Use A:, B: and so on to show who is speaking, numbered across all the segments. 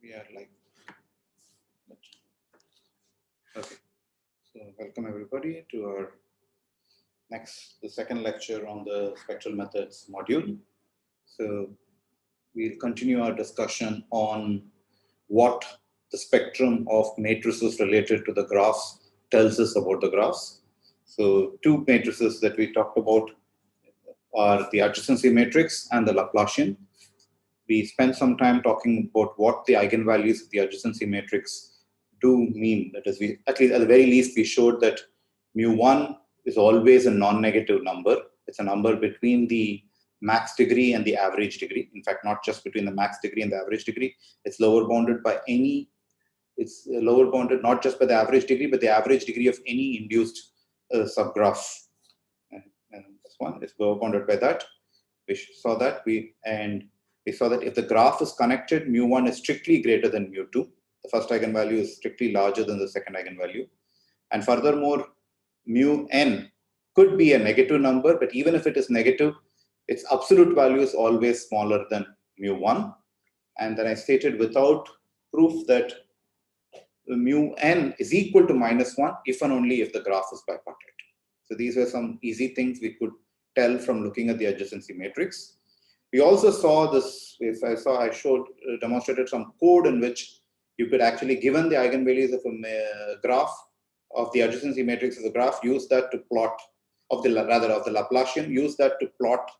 A: we are like, okay. So welcome everybody to our the second lecture on the spectral methods module. So we'll continue our discussion on what the spectrum of matrices related to the graphs tells us about the graphs. So two matrices that we talked about are the adjacency matrix and the Laplacian. We spent some time talking about what the eigenvalues of the adjacency matrix do mean. That is, at the very least, we showed that mu1 is always a non-negative number. It's a number between the max degree and the average degree. In fact, not just between the max degree and the average degree. It's lower bounded by any. It's lower bounded not just by the average degree, but the average degree of any induced subgraph. And this one is lower bounded by that. We saw that we saw that if the graph is connected, mu1 is strictly greater than mu2. The first eigenvalue is strictly larger than the second eigenvalue. And furthermore, mu_n could be a negative number, but even if it is negative, its absolute value is always smaller than mu1. And then I stated without proof that mu_n is equal to -1 if and only if the graph is bipartite. So these were some easy things we could tell from looking at the adjacency matrix. We also saw this, I demonstrated some code in which you could actually, given the eigenvalues of a graph of the adjacency matrix as a graph, use that to plot, of the Laplacian, use that to plot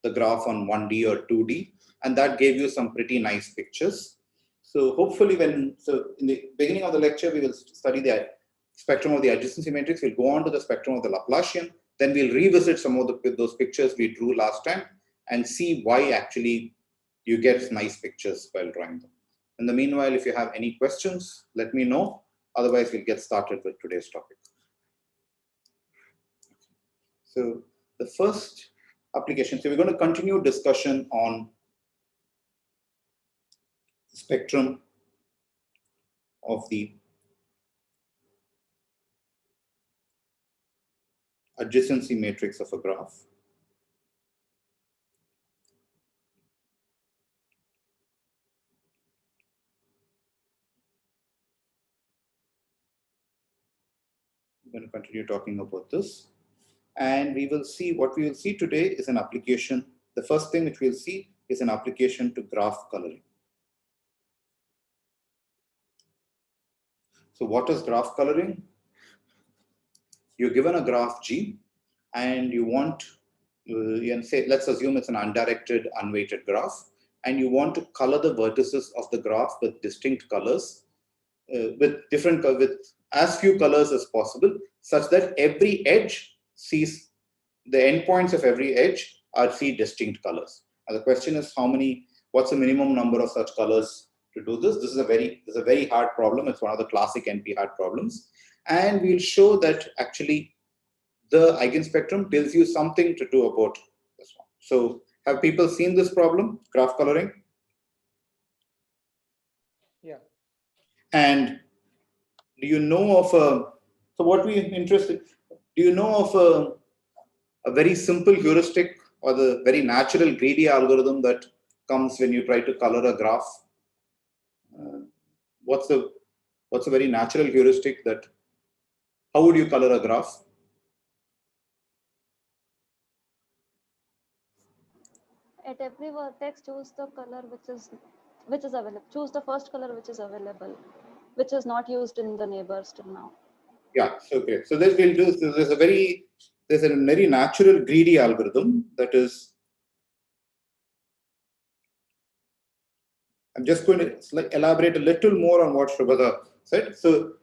A: the graph on 1D or 2D, and that gave you some pretty nice pictures. So hopefully in the beginning of the lecture, we will study the spectrum of the adjacency matrix. We'll go on to the spectrum of the Laplacian. Then we'll revisit some of those pictures we drew last time and see why actually you get nice pictures while drawing them. In the meanwhile, if you have any questions, let me know. Otherwise, we'll get started with today's topic. So the first application, so we're going to continue discussion on the spectrum of the adjacency matrix of a graph. I'm going to continue talking about this. And we will see, what we will see today is an application. The first thing which we'll see is an application to graph coloring. So what is graph coloring? You're given a graph G and you want, let's assume it's an undirected, unweighted graph, and you want to color the vertices of the graph with distinct colors, with as few colors as possible, such that every edge sees, the endpoints of every edge see distinct colors. Now the question is what's the minimum number of such colors to do this? This is a very hard problem. It's one of the classic NP-hard problems. And we'll show that actually the eigenspectrum tells you something to do about this one. So have people seen this problem, graph coloring?
B: Yeah.
A: And do you know of so what we're interested, do you know of a very simple heuristic or the very natural greedy algorithm that comes when you try to color a graph? What's a very natural heuristic that, how would you color a graph?
C: At every vertex, choose the color which is available. Choose the first color which is available, which is not used in the neighbors till now.
A: Yeah. So okay. So this we'll do. There's a very natural greedy algorithm that is. I'm just going to elaborate a little more on what Shubhada said. So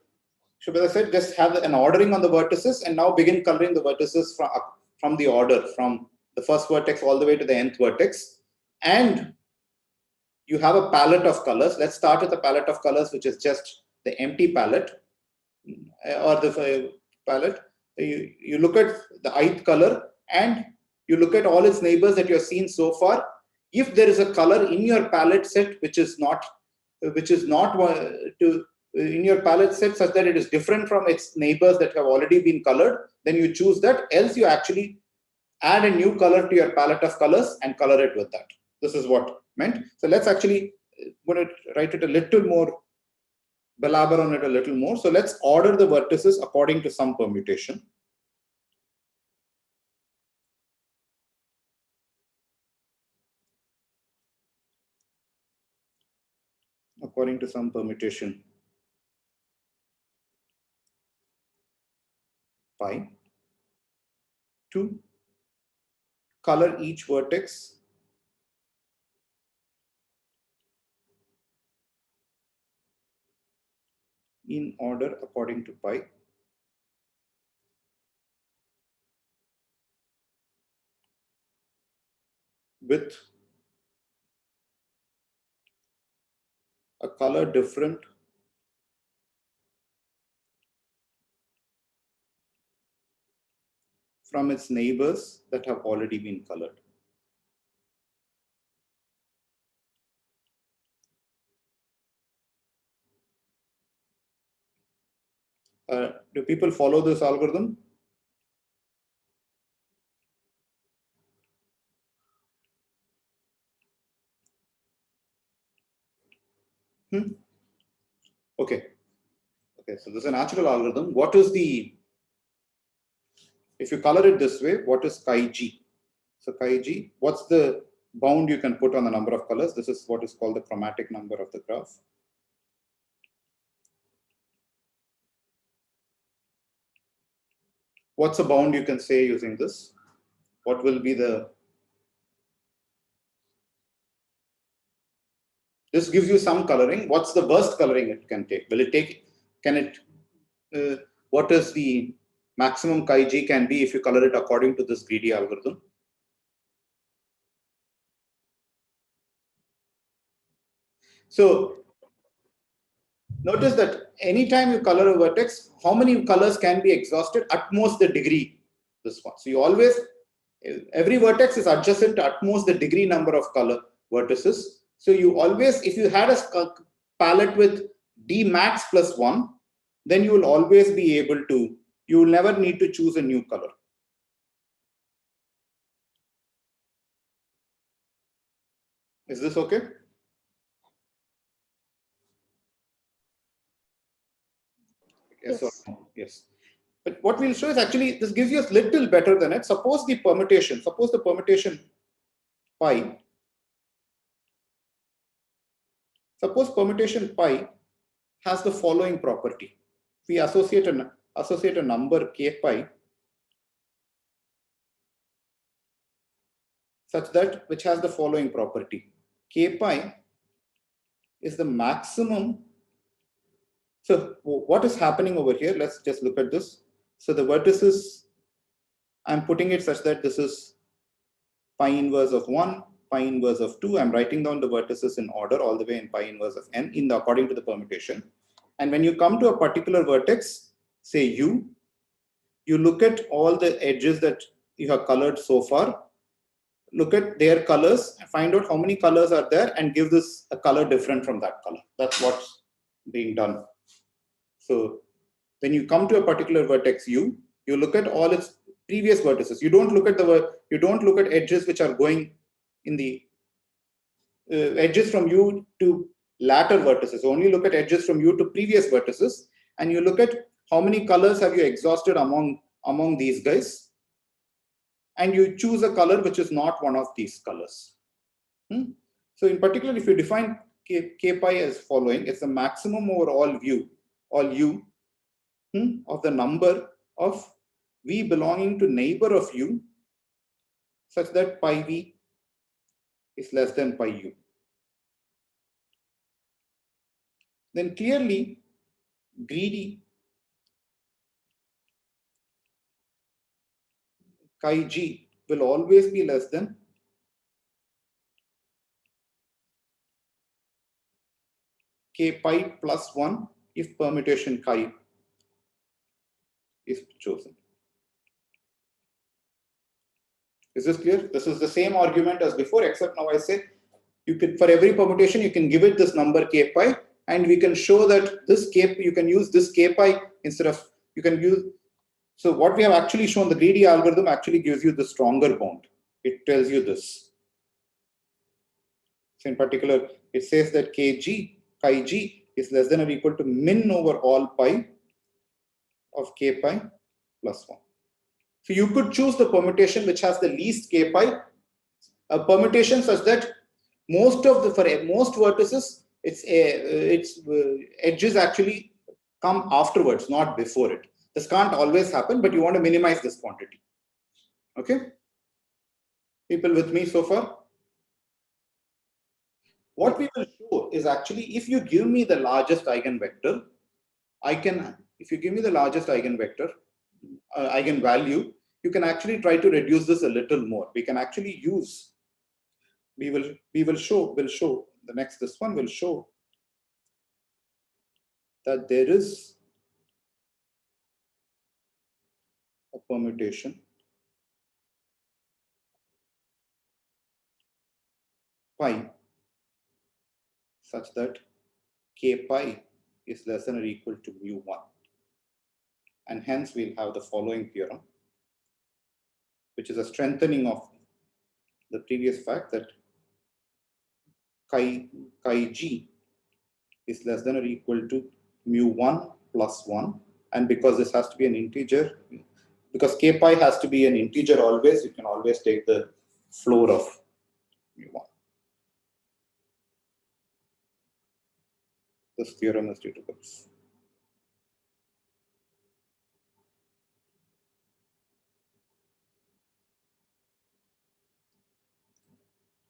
A: Shubhada said just have an ordering on the vertices and now begin coloring the vertices from the order, from the first vertex all the way to the nth vertex. And you have a palette of colors. Let's start with a palette of colors, which is just the empty palette or the palette. You look at the ith color and you look at all its neighbors that you have seen so far. If there is a color in your palette set which is not in your palette set such that it is different from its neighbors that have already been colored, then you choose that. Else you actually add a new color to your palette of colors and color it with that. This is what meant. So let's actually going to write it a little more, belabor on it a little more. So let's order the vertices according to some permutation. According to some permutation pi, to color each vertex in order according to pi, with a color different from its neighbors that have already been colored. Do people follow this algorithm? Okay. Okay, so this is a natural algorithm. What is the, if you color it this way, what is chi g? So chi g, what's the bound you can put on the number of colors? This is what is called the chromatic number of the graph. What's a bound you can say using this? What will be the, this gives you some coloring. What's the worst coloring it can take? Will it take, can it, what is the maximum chi g can be if you color it according to this greedy algorithm? So notice that anytime you color a vertex, how many colors can be exhausted? At most the degree, this one. So you always, every vertex is adjacent to at most the degree number of color vertices. So you always, if you had a palette with d max plus 1, then you will always be able to, you will never need to choose a new color. Is this okay? Yes. Or no? Yes. But what we'll show is actually, this gives you a little better than it. Suppose the permutation pi, suppose permutation pi has the following property. We associate a number k pi such that, which has the following property. K pi is the maximum. So what is happening over here? Let's just look at this. So the vertices, I'm putting it such that this is pi inverse of 1, pi inverse of 2. I'm writing down the vertices in order all the way in pi inverse of n in the, according to the permutation. And when you come to a particular vertex, say u, you look at all the edges that you have colored so far, look at their colors, find out how many colors are there, and give this a color different from that color. That's what's being done. So when you come to a particular vertex u, you look at all its previous vertices. You don't look at edges which are going in the edges from u to latter vertices. Only look at edges from u to previous vertices, and you look at how many colors have you exhausted among these guys, and you choose a color which is not one of these colors. So in particular, if you define k pi as following, it's the maximum over all u of the number of v belonging to neighbor of u such that pi v is less than pi u. Then clearly greedy chi g will always be less than k pi plus 1 if permutation chi is chosen. Is this clear? This is the same argument as before, except now I say you could, for every permutation, you can give it this number k pi, and we can show that this k, you can use this k pi instead of, you can use. So what we have actually shown, the greedy algorithm actually gives you the stronger bound. It tells you this. So in particular, it says that chi g is less than or equal to min over all pi of k pi plus 1. So you could choose the permutation which has the least k pi, a permutation such that most of the, for most vertices, its edges actually come afterwards, not before it. This can't always happen, but you want to minimize this quantity. Okay? People with me so far? What we will show is actually, if you give me the largest eigenvector, if you give me the largest eigenvector, eigenvalue, you can actually try to reduce this a little more. We can actually use, we'll show, this one will show that there is a permutation pi such that k pi is less than or equal to mu1. And hence we'll have the following theorem, which is a strengthening of the previous fact that chi g is less than or equal to mu1 plus 1. And because this has to be an integer, because k pi has to be an integer always, you can always take the floor of mu1. This theorem is reducible.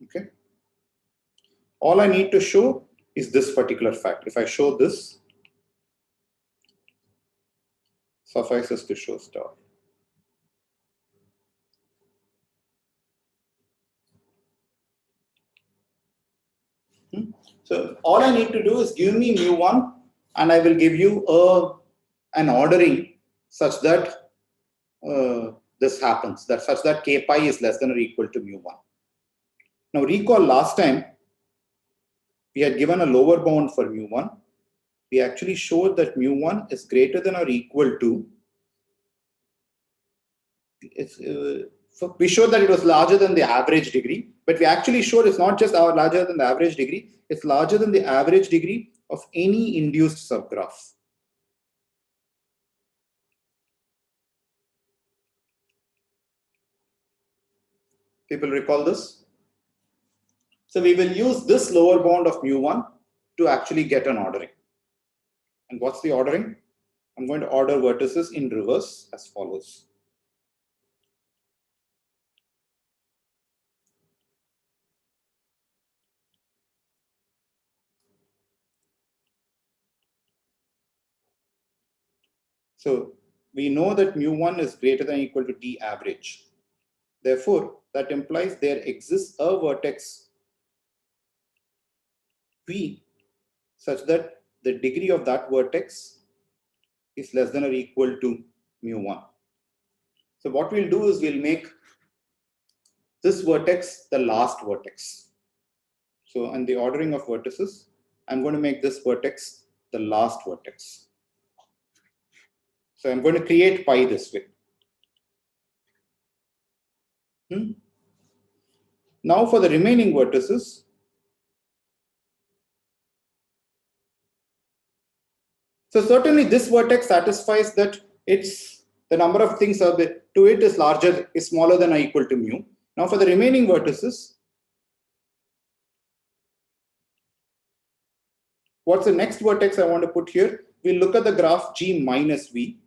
A: Okay. All I need to show is this particular fact. If I show this, suffices to show star. So all I need to do is give me mu1, and I will give you an ordering such that this happens, that such that k pi is less than or equal to mu1. Now recall last time we had given a lower bound for mu1. We actually showed that mu1 is greater than or equal to, we showed that it was larger than the average degree, but we actually showed it's not just larger than the average degree, it's larger than the average degree of any induced subgraph. People recall this? So we will use this lower bound of mu1 to actually get an ordering. And what's the ordering? I'm going to order vertices in reverse as follows. So we know that mu1 is greater than or equal to D average. Therefore, that implies there exists a vertex V such that the degree of that vertex is less than or equal to mu1. So what we'll do is we'll make this vertex the last vertex. So in the ordering of vertices, I'm going to make this vertex the last vertex. So I'm going to create pi this way. Now for the remaining vertices, so certainly this vertex satisfies that it's the number of things to it is larger, is smaller than or equal to mu. Now for the remaining vertices, what's the next vertex I want to put here? We'll look at the graph G minus V.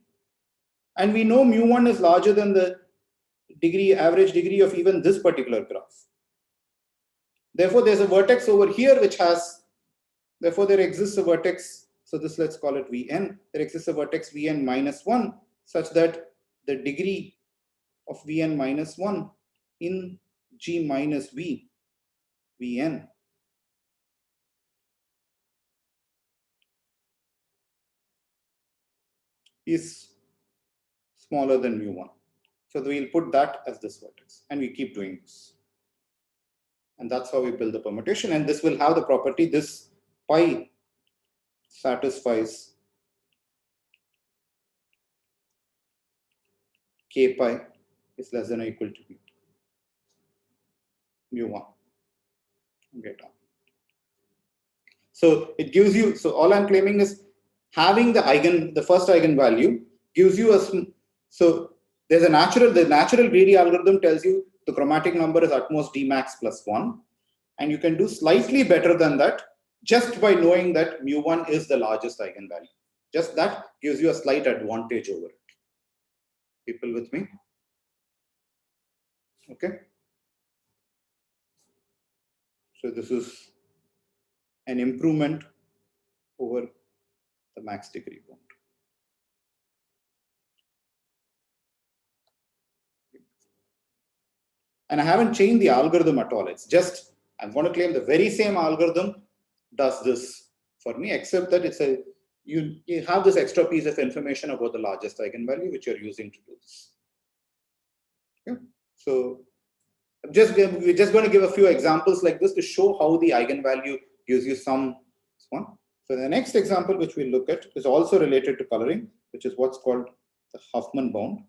A: And we know mu1 is larger than the average degree of even this particular graph. Therefore, there's a vertex over here which has, therefore there exists a vertex, so this let's call it Vn. There exists a vertex Vn minus 1 such that the degree of Vn minus 1 in G minus V, Vn, is smaller than mu1. So we'll put that as this vertex and we keep doing this. And that's how we build the permutation. And this will have the property, this pi satisfies k pi is less than or equal to mu1. Get on. So it gives you, so all I'm claiming is having the first eigenvalue gives you so there's the natural greedy algorithm tells you the chromatic number is at most D max plus 1. And you can do slightly better than that just by knowing that mu1 is the largest eigenvalue. Just that gives you a slight advantage over it. People with me? Okay. So this is an improvement over the max degree bound. And I haven't changed the algorithm at all. It's just, I'm going to claim the very same algorithm does this for me, except that it's you have this extra piece of information about the largest eigenvalue, which you're using to do this. Okay. So we're just going to give a few examples like this to show how the eigenvalue gives you some one. So the next example which we'll look at is also related to coloring, which is what's called the Huffman bound.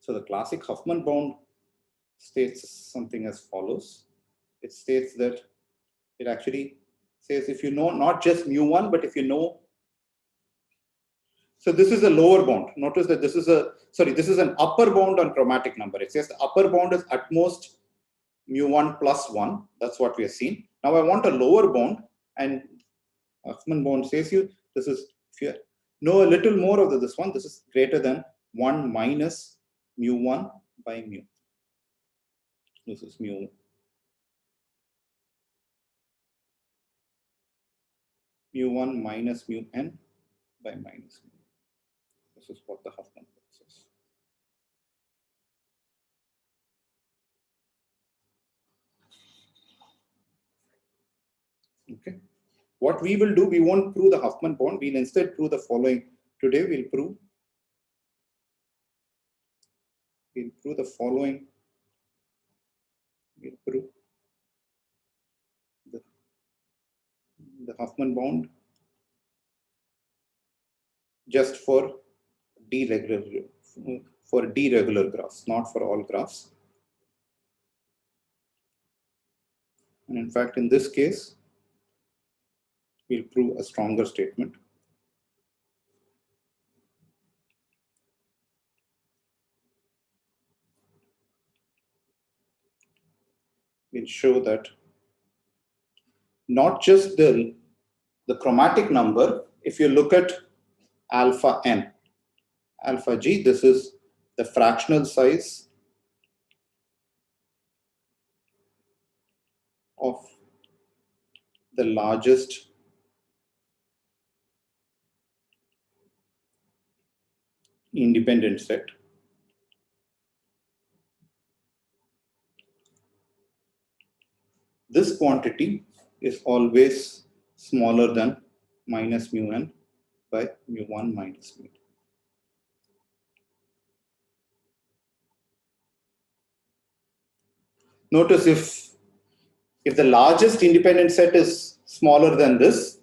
A: So the classic Huffman bound states something as follows. It states that it actually says if you know not just mu1, but if you know. So this is a lower bound. Notice that this is an upper bound on chromatic number. It says the upper bound is at most mu1 plus 1. That's what we have seen. Now I want a lower bound, and Huffman bound says this is, if you know a little more of this one, this is greater than 1 minus mu1 by mu. This is mu1 minus mu n by minus mu. This is what the Huffman bound says. Okay. What we will do, we won't prove the Huffman bound. We'll instead prove the following. Today we'll prove the following. We'll prove the Huffman bound just for deregular graphs, not for all graphs. And in fact, in this case, we'll prove a stronger statement. We'll show that not just the chromatic number, if you look at alpha n, alpha g, this is the fractional size of the largest independent set. This quantity is always smaller than minus mu n by mu1 minus mu. Notice if the largest independent set is smaller than this,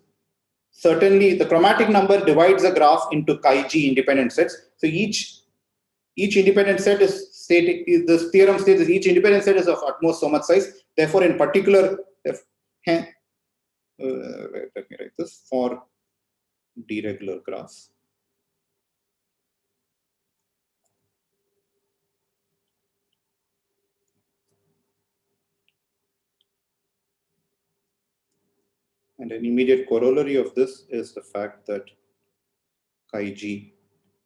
A: certainly the chromatic number divides the graph into chi-g independent sets. So each independent set is stating, this theorem states that each independent set is of at most so much size. Therefore, in particular, let me write this for deregular graphs. And an immediate corollary of this is the fact that chi-g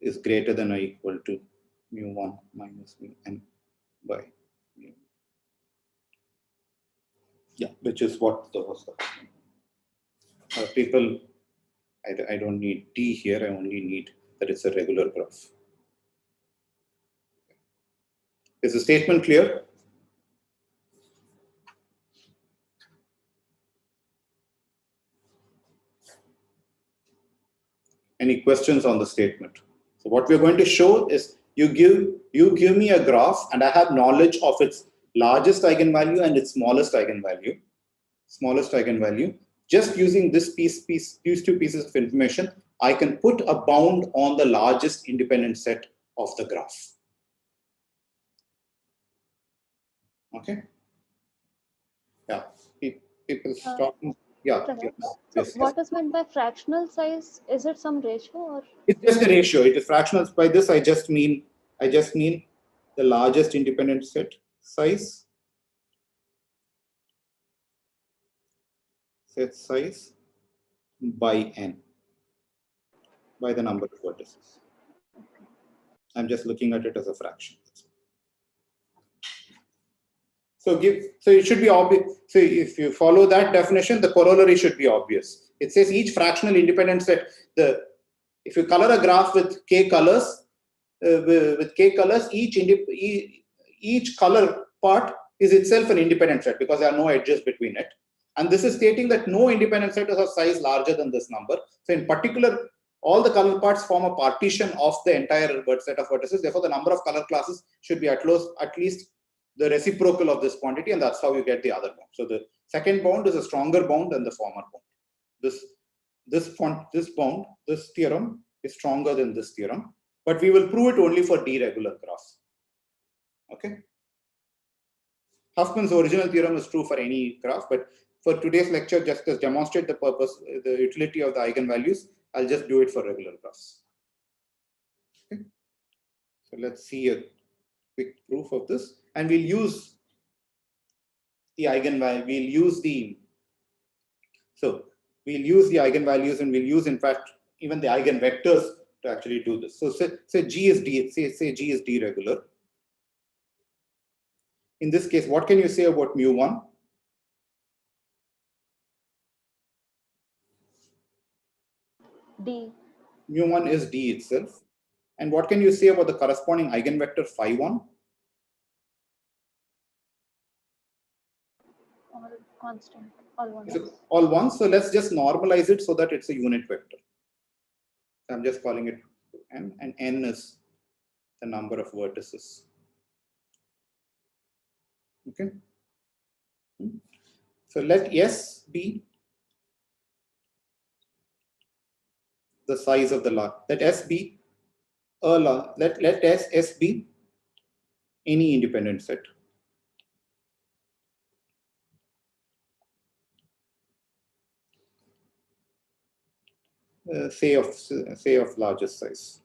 A: is greater than or equal to mu1 minus mu n by mu. Yeah, which is what the people, I don't need t here, I only need that it's a regular graph. Is the statement clear? Any questions on the statement? So what we're going to show is you give me a graph and I have knowledge of its largest eigenvalue and its smallest eigenvalue. Just using these two pieces of information, I can put a bound on the largest independent set of the graph. Okay. People stop. Yeah.
C: Prahladh,
A: Yes.
C: so
A: Yes.
C: what is meant by fractional size? Is it some ratio or?
A: It's just a ratio. It is fractional. By this, I just mean the largest independent set size. Set size by n, by the number of vertices. I'm just looking at it as a fraction. So it should be obvious. So if you follow that definition, the corollary should be obvious. It says each fractional independent set. If you color a graph with k colors, each color part is itself an independent set because there are no edges between it. And this is stating that no independent set is of size larger than this number. So in particular, all the color parts form a partition of the entire set of vertices. Therefore, the number of color classes should be at least the reciprocal of this quantity, and that's how you get the other bound. So the second bound is a stronger bound than the former bound. This theorem is stronger than this theorem, but we will prove it only for d-regular graphs. Okay. Huffman's original theorem is true for any graph, but for today's lecture, just to demonstrate the utility of the eigenvalues, I'll just do it for regular graphs. Okay. So let's see a quick proof of this, and we'll use the eigenvalue. We'll use the eigenvalues, and we'll use, in fact, even the eigenvectors to actually do this. So say G is D. Say G is D regular. In this case, what can you say about mu1?
C: D.
A: Mu1 is D itself. And what can you say about the corresponding eigenvector phi1?
C: All constant, all ones.
A: All ones. So let's just normalize it so that it's a unit vector. So I'm just calling it n, and n is the number of vertices. Okay. So let S be the size of the large. Let S be let S be any independent set. Say of largest size.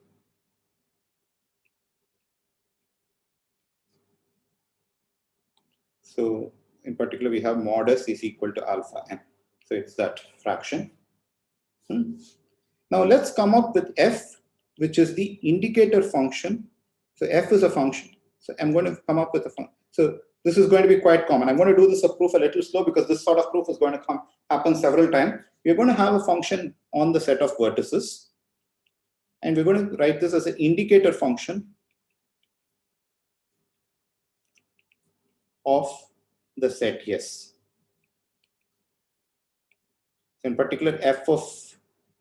A: So in particular, we have mod S is equal to alpha n. So it's that fraction. Now let's come up with f, which is the indicator function. So f is a function. So I'm going to come up with a function. So this is going to be quite common. I'm going to do this proof a little slow because this sort of proof is going to happen several times. We're going to have a function on the set of vertices. And we're going to write this as an indicator function of the set yes. So in particular, f of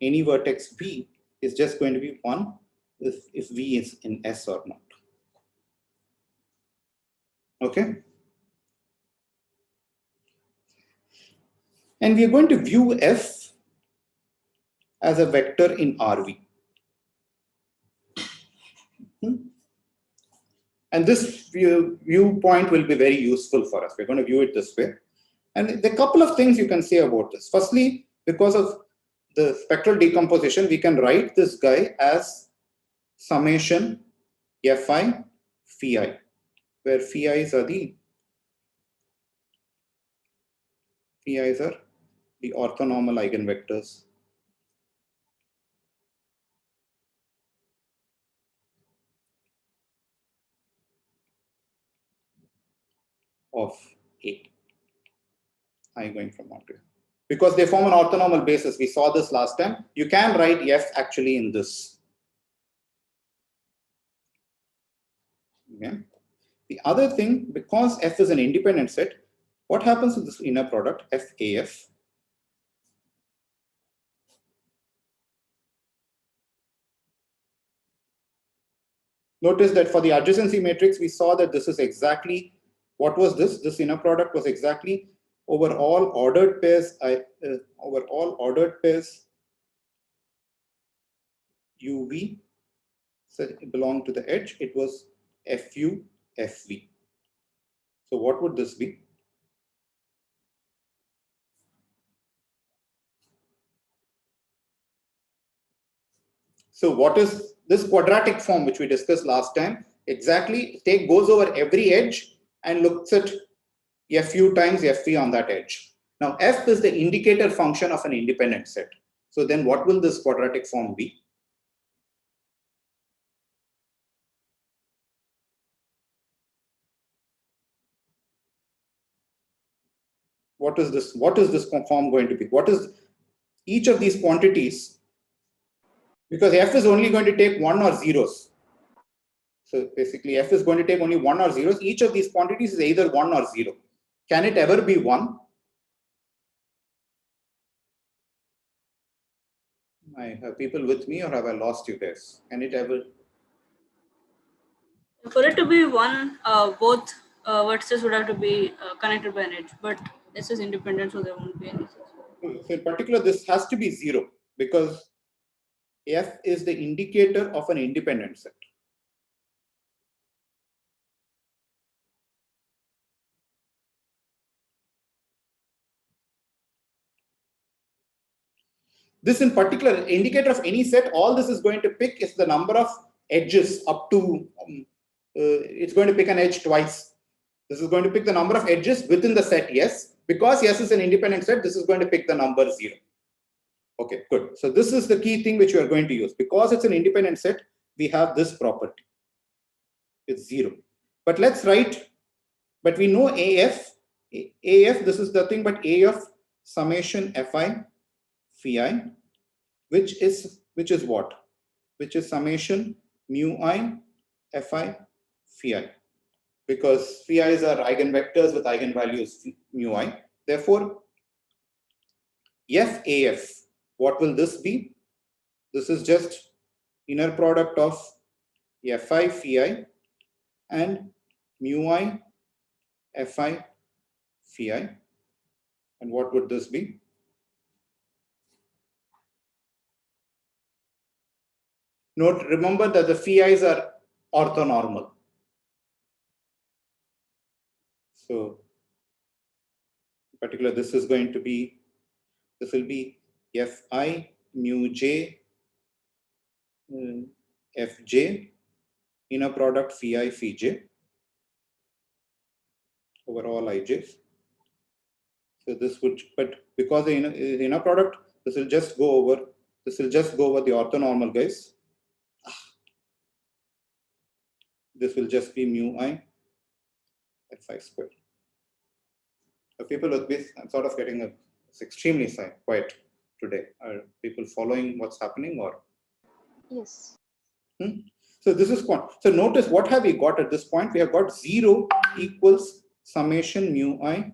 A: any vertex v is just going to be 1 if v is in S or not. Okay. And we are going to view f as a vector in RV. And this viewpoint will be very useful for us. We're going to view it this way. And there are a couple of things you can say about this. Firstly, because of the spectral decomposition, we can write this guy as summation fi phi, where phi's are the orthonormal eigenvectors of A. I going from 1 to A. Because they form an orthonormal basis. We saw this last time. You can write f actually in this. Okay. The other thing, because f is an independent set, what happens with this inner product, FAF? Notice that for the adjacency matrix, we saw that this is exactly, what was this? This inner product was exactly over all ordered pairs, UV, so it belonged to the edge, it was FU, FV. So what would this be? So what is this quadratic form which we discussed last time? Exactly, goes over every edge and looks at fu times fv on that edge. Now f is the indicator function of an independent set. So then what will this quadratic form be? What is this? What is this form going to be? What is each of these quantities? Because f is only going to take 1 or zeros. So basically f is going to take only 1 or zeros. Each of these quantities is either 1 or 0. Can it ever be 1? I have people with me, or have I lost you guys? Can it ever?
B: For it to be one, both vertices would have to be connected by an edge, but this is independent, so there won't be any.
A: So in particular, this has to be 0 because f is the indicator of an independent set. This in particular indicator of any set, all this is going to pick is the number of edges up to, it's going to pick an edge twice. This is going to pick the number of edges within the set, yes. Because yes is an independent set, this is going to pick the number 0. Okay, good. So this is the key thing which we are going to use. Because it's an independent set, we have this property. It's 0. But let's write, but we know AF, this is the thing, but AF summation Fi phi, which is what? Which is summation mu I Fi phi. Because phi's are eigenvectors with eigenvalues mu I. Therefore, FAF, what will this be? This is just inner product of Fi phi and mu I Fi phi. And what would this be? Note, remember that the phi's are orthonormal. So, in particular, this is going to be, this will be Fi mu j Fj inner product phi phi j over all ij's. So this would, but because the inner product, this will just go over the orthonormal, guys. This will just be mu I Fi squared. So people with this, I'm sort of getting it's extremely quiet today. Are people following what's happening or?
C: Yes.
A: So this is quant. So notice what have we got at this point? We have got 0 equals summation mu I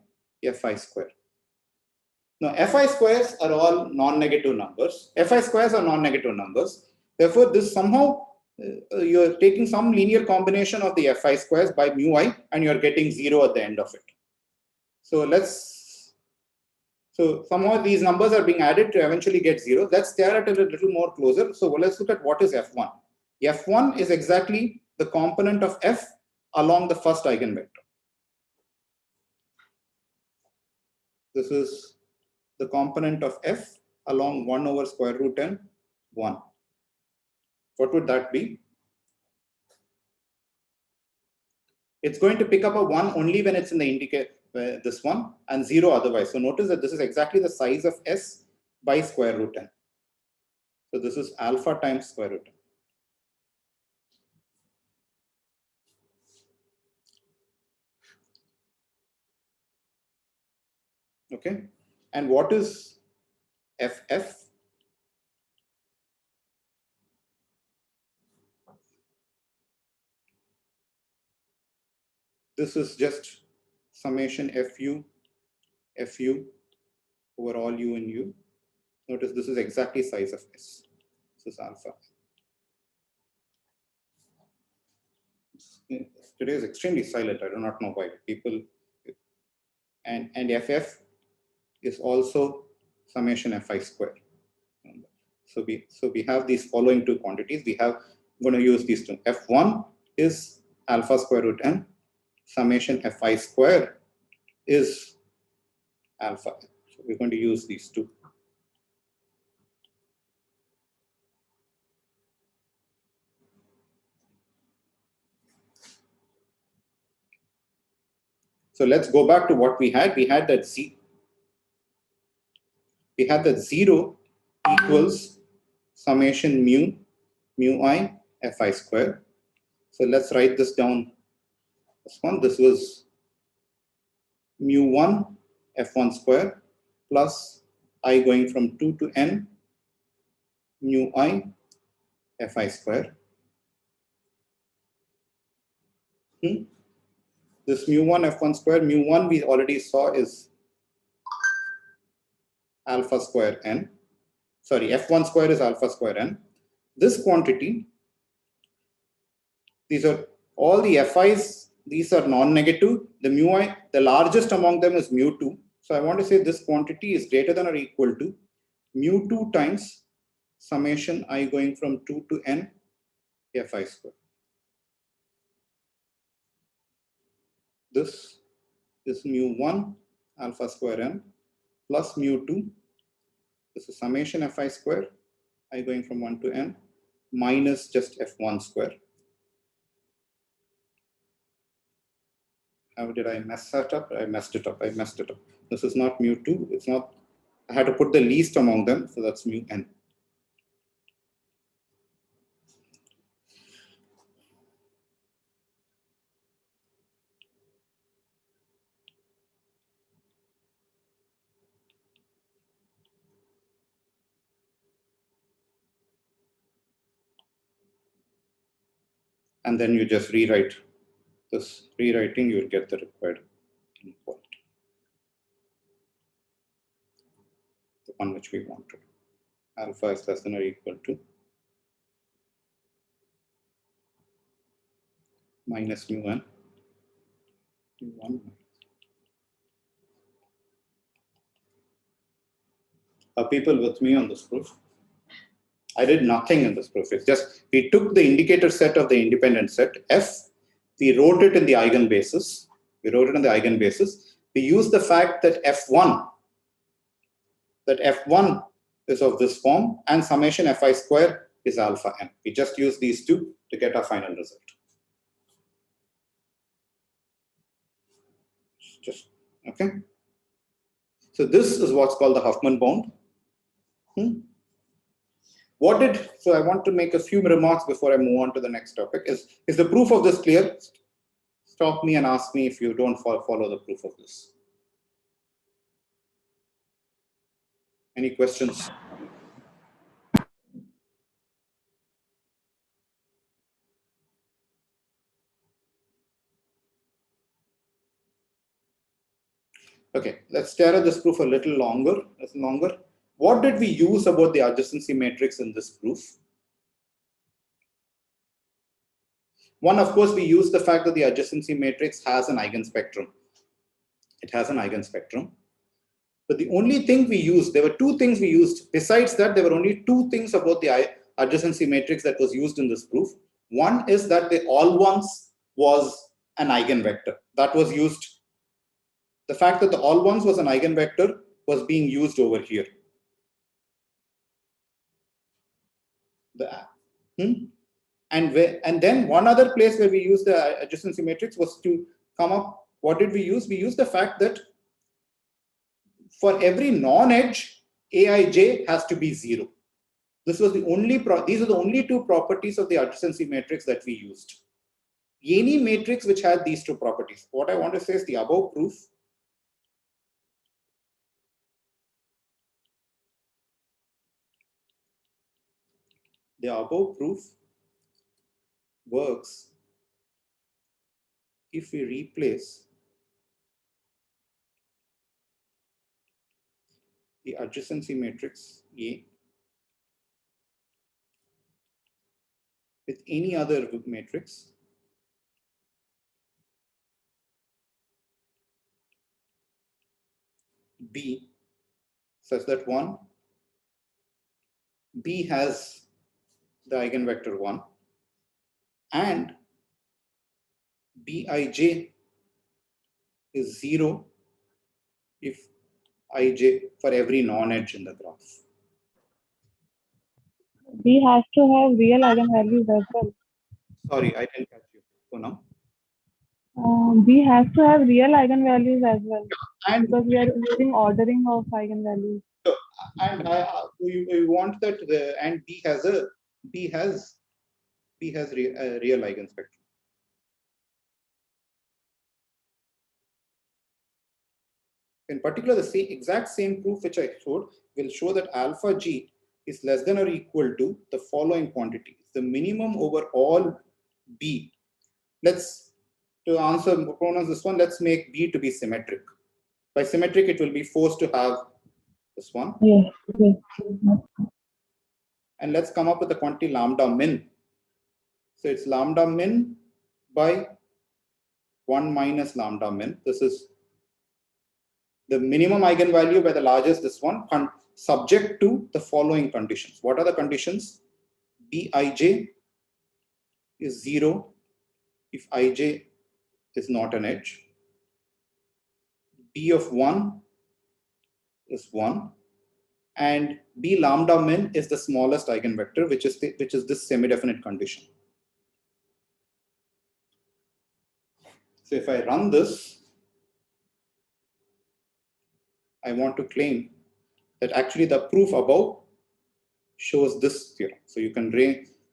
A: Fi squared. Now, Fi squares are all non-negative numbers. Fi squares are non-negative numbers. Therefore, this somehow you're taking some linear combination of the Fi squares by mu I, and you're getting 0 at the end of it. So somehow these numbers are being added to eventually get 0. Let's stare at it a little more closer. So let's look at what is F1. F1 is exactly the component of F along the first eigenvector. This is the component of F along 1 over square root n 1. What would that be? It's going to pick up a 1 only when it's in the indicator, this one, and 0 otherwise. So notice that this is exactly the size of S by square root n. So this is alpha times square root n. Okay. And what is FF? This is just summation FU over all U and U. Notice this is exactly size of S. This is alpha. Today is extremely silent. I do not know why. People, and FF is also summation Fi squared. So we have these following two quantities. I'm going to use these two. F1 is alpha square root n. Summation Fi square is alpha. So we're going to use these two. So let's go back to what we had. We had that 0 equals summation mu I fi square. So let's write this down. This was mu1 f1 square plus I going from 2 to n mu I fi square. This mu1 f1 square, mu1 we already saw is alpha square n. Sorry, f1 square is alpha square n. This quantity, these are all the fi's, these are non-negative. The mu I, the largest among them is mu2. So I want to say this quantity is greater than or equal to mu2 times summation I going from 2 to n fi square. This is mu1 alpha square n plus mu2. This is summation fi square, I going from 1 to n, minus just f1 square. How did I mess that up? I messed it up. This is not mu2. It's not. I had to put the least among them. So that's mu n. And then you just rewrite this. Rewriting, you will get the required inequality. The one which we wanted. Alpha is less than or equal to minus mu n. Are people with me on this proof? I did nothing in this proof. It's just we took the indicator set of the independent set F, we wrote it in the eigenbasis. We used the fact that F1 is of this form and summation fi square is alpha n. We just use these two to get our final result. Just okay. So this is what's called the Huffman Bound. So I want to make a few remarks before I move on to the next topic. Is the proof of this clear? Stop me and ask me if you don't follow the proof of this. Any questions? Okay, let's stare at this proof a little longer. What did we use about the adjacency matrix in this proof? One, of course, we use the fact that the adjacency matrix has an eigenspectrum. It has an eigenspectrum. But the only thing we used, there were two things we used. Besides that, there were only two things about the adjacency matrix that was used in this proof. One is that the all ones was an eigenvector. That was used. The fact that the all ones was an eigenvector was being used over here. And then one other place where we used the adjacency matrix was to come up. What did we use? We used the fact that for every non-edge, Aij has to be 0. This was the only. These are the only two properties of the adjacency matrix that we used. Any matrix which had these two properties. What I want to say is the above proof. The above proof works if we replace the adjacency matrix A with any other matrix B such that B has the eigenvector 1 and Bij is 0 if Ij for every non-edge in the graph.
D: B has to have real eigenvalues as well.
A: Sorry, I didn't catch you. So now?
D: B has to have real eigenvalues as well,
A: And
D: because we are using ordering of eigenvalues.
A: and we want that and B has a real eigenspectrum. In particular, the exact same proof which I showed will show that alpha G is less than or equal to the following quantity. The minimum over all B. To answer pronounce this one, let's make B to be symmetric. By symmetric, it will be forced to have this one.
D: Yes. Yes.
A: And let's come up with the quantity lambda min. So it's lambda min by 1 minus lambda min. This is the minimum eigenvalue by the largest, this one, subject to the following conditions. What are the conditions? Bij is 0 if ij is not an edge. B of 1 is 1. And B lambda min is the smallest eigenvector, which is this semi-definite condition. So if I run this, I want to claim that actually the proof above shows this theorem. So you can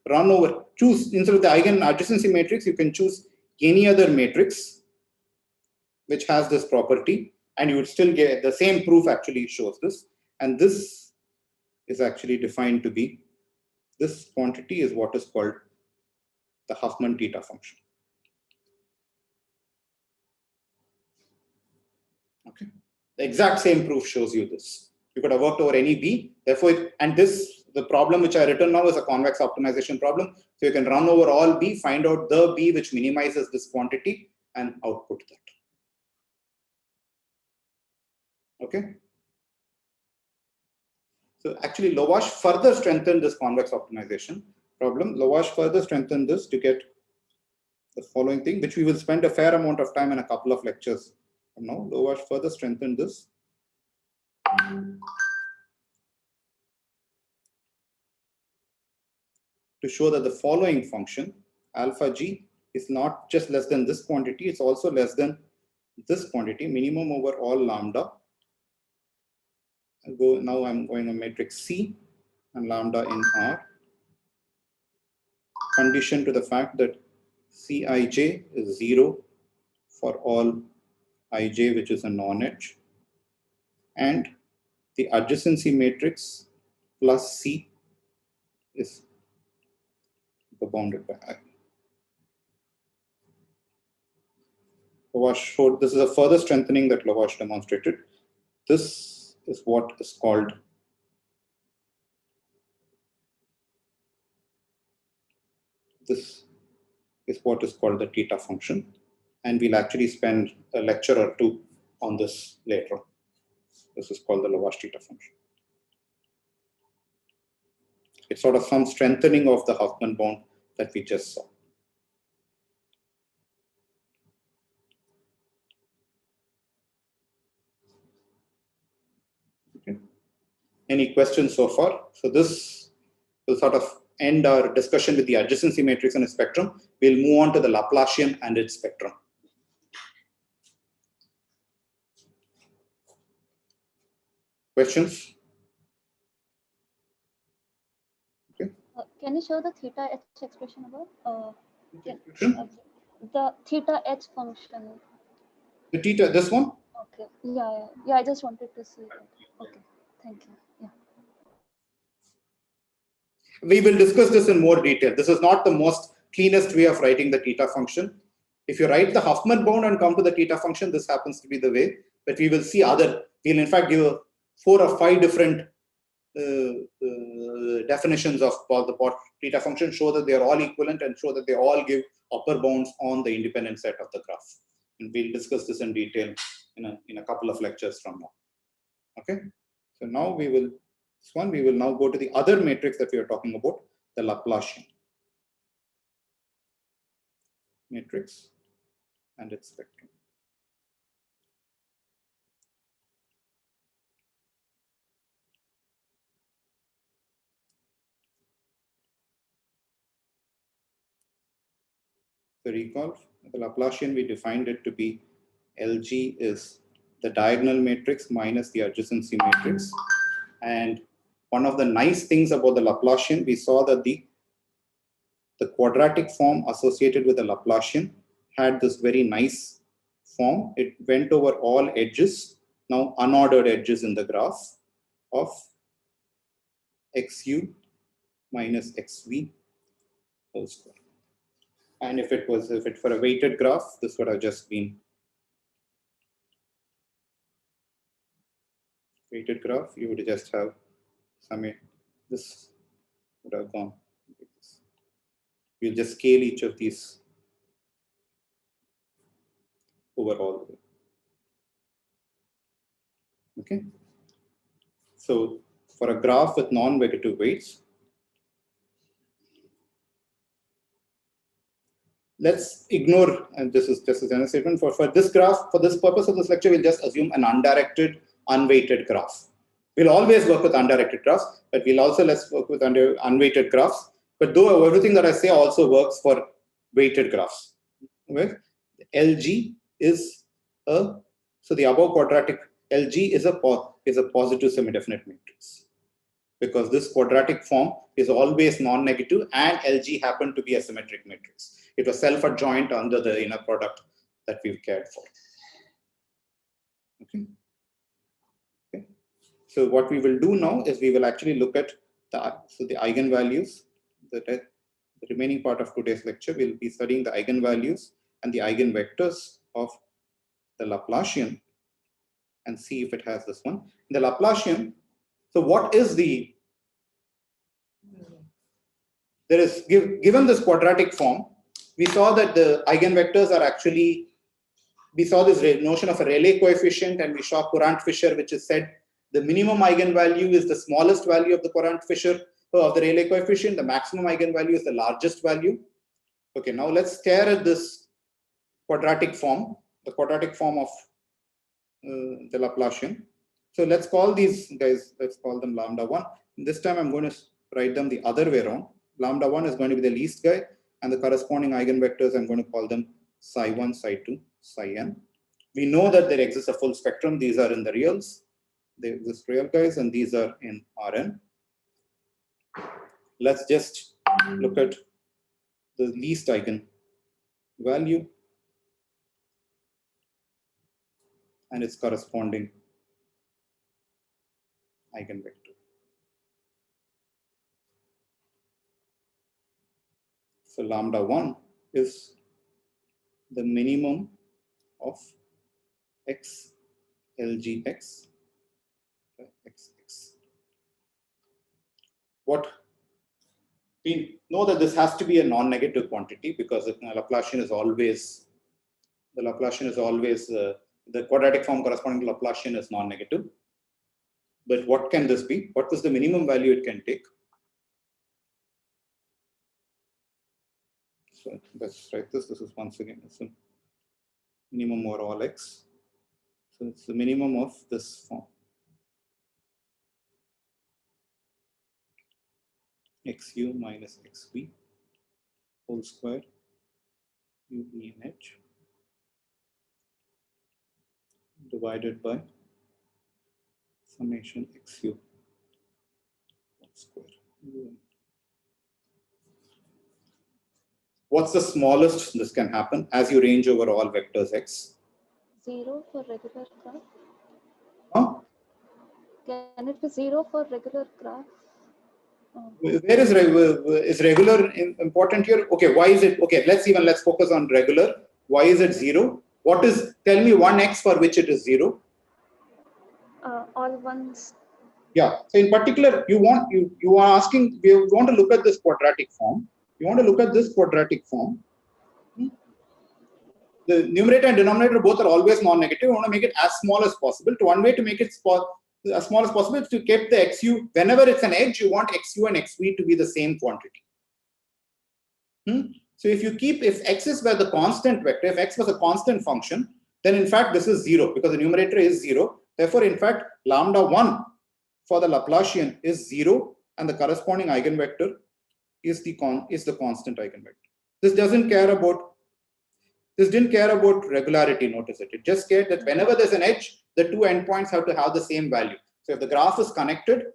A: run over, choose, instead of the eigen adjacency matrix, you can choose any other matrix which has this property, and you would still get the same proof actually shows this. And this is actually defined to be, this quantity is what is called the Huffman theta function. Okay. The exact same proof shows you this. You could have worked over any B. Therefore, and this, the problem which I written now is a convex optimization problem. So you can run over all B, find out the B which minimizes this quantity and output that. Okay. So actually, Lowash further strengthened this convex optimization problem. Lowash further strengthened this to get the following thing, which we will spend a fair amount of time in a couple of lectures from now. Lowash further strengthened this. To show that the following function, alpha G, is not just less than this quantity, it's also less than this quantity, minimum over all lambda. Now I'm going on matrix C and lambda in R, conditioned to the fact that Cij is 0 for all ij which is a non-edge, and the adjacency matrix plus C is bounded by I. Lowash showed this is a further strengthening that Lowash demonstrated. This is what is called the theta function, and we'll actually spend a lecture or two on this later. This is called the Lowash theta function. It's sort of some strengthening of the Huffman bond that we just saw. Okay. Any questions so far? So this will sort of end our discussion with the adjacency matrix and its spectrum. We'll move on to the Laplacian and its spectrum. Questions? Okay.
C: Can you show the theta h expression above?
A: Expression?
C: The theta h function.
A: The theta, this one?
C: Okay. Yeah. I just wanted to see that. Okay. Thank you. Yeah.
A: We will discuss this in more detail. This is not the most cleanest way of writing the theta function. If you write the Huffman bound and come to the theta function, this happens to be the way. But we will see we'll in fact give 4 or 5 different definitions of the theta function, show that they are all equivalent and show that they all give upper bounds on the independent set of the graph. And we'll discuss this in detail in a couple of lectures from now. Okay. So now we will now go to the other matrix that we are talking about, the Laplacian matrix and its spectrum. So recall, the Laplacian, we defined it to be LG is the diagonal matrix minus the adjacency matrix. And one of the nice things about the Laplacian, we saw that the quadratic form associated with the Laplacian had this very nice form. It went over all edges, now unordered edges in the graph of xu minus xv whole square. And if it for a weighted graph, this would have just been weighted graph. You would just have this would have gone like this. We'll just scale each of these over all the way. Okay. So for a graph with non-negative weights, let's ignore, and this is just a general statement, for this graph, for this purpose of this lecture, we'll just assume an undirected, unweighted graph. We'll always work with undirected graphs, but we'll also let's work with unweighted graphs. But though everything that I say also works for weighted graphs. Right? LG is so the above quadratic LG is a positive semi-definite matrix, because this quadratic form is always non-negative and LG happened to be a symmetric matrix. It was self-adjoint under the inner product that we've cared for. Okay. Okay. So what we will do now is we will actually look at the eigenvalues. The remaining part of today's lecture will be studying the eigenvalues and the eigenvectors of the Laplacian and see if it has this one. The Laplacian, so what is the, there is, given this quadratic form, we saw that the eigenvectors are actually, we saw this notion of a Rayleigh coefficient, and we saw Courant-Fisher, which is said the minimum eigenvalue is the smallest value of the Courant-Fisher of the Rayleigh coefficient, the maximum eigenvalue is the largest value. Okay, now let's stare at this quadratic form, the quadratic form of the Laplacian. So let's call these guys, let's call them lambda 1. This time I'm going to write them the other way around. Lambda 1 is going to be the least guy, and the corresponding eigenvectors I'm going to call them psi 1, psi 2, psi n. We know that there exists a full spectrum. These are in the reals. They exist real guys, and these are in Rn. Let's just look at the least eigenvalue and its corresponding eigenvector. So lambda 1 is the minimum of x LGX XX. What we know that this has to be a non-negative quantity, because the Laplacian is always the quadratic form corresponding to Laplacian is non-negative. But what can this be? What is the minimum value it can take? So let's write this. This is once again it's a minimum over all x. So it's the minimum of this form. Xu minus xv whole square u e n h divided by summation xu whole square. What's the smallest this can happen as you range over all vectors x?
C: 0 for regular graph.
A: Huh?
C: Can it be 0 for regular graph?
A: Where is regular important here? Okay, why is it? Okay, let's focus on regular. Why is it 0? What is? Tell me one x for which it is 0.
C: All ones.
A: Yeah. So in particular, you are asking. We want to look at this quadratic form. You want to look at this quadratic form. The numerator and denominator both are always non-negative. We want to make it as small as possible. One way to make it as small as possible is to keep the xu. Whenever it's an edge, you want xu and xv to be the same quantity. So if x is the constant vector, if x was a constant function, then in fact this is 0, because the numerator is 0. Therefore, in fact, lambda 1 for the Laplacian is 0, and the corresponding eigenvector is the constant eigenvector. This doesn't care about This didn't care about regularity, notice it. It just cared that whenever there's an edge, the two endpoints have to have the same value. So if the graph is connected,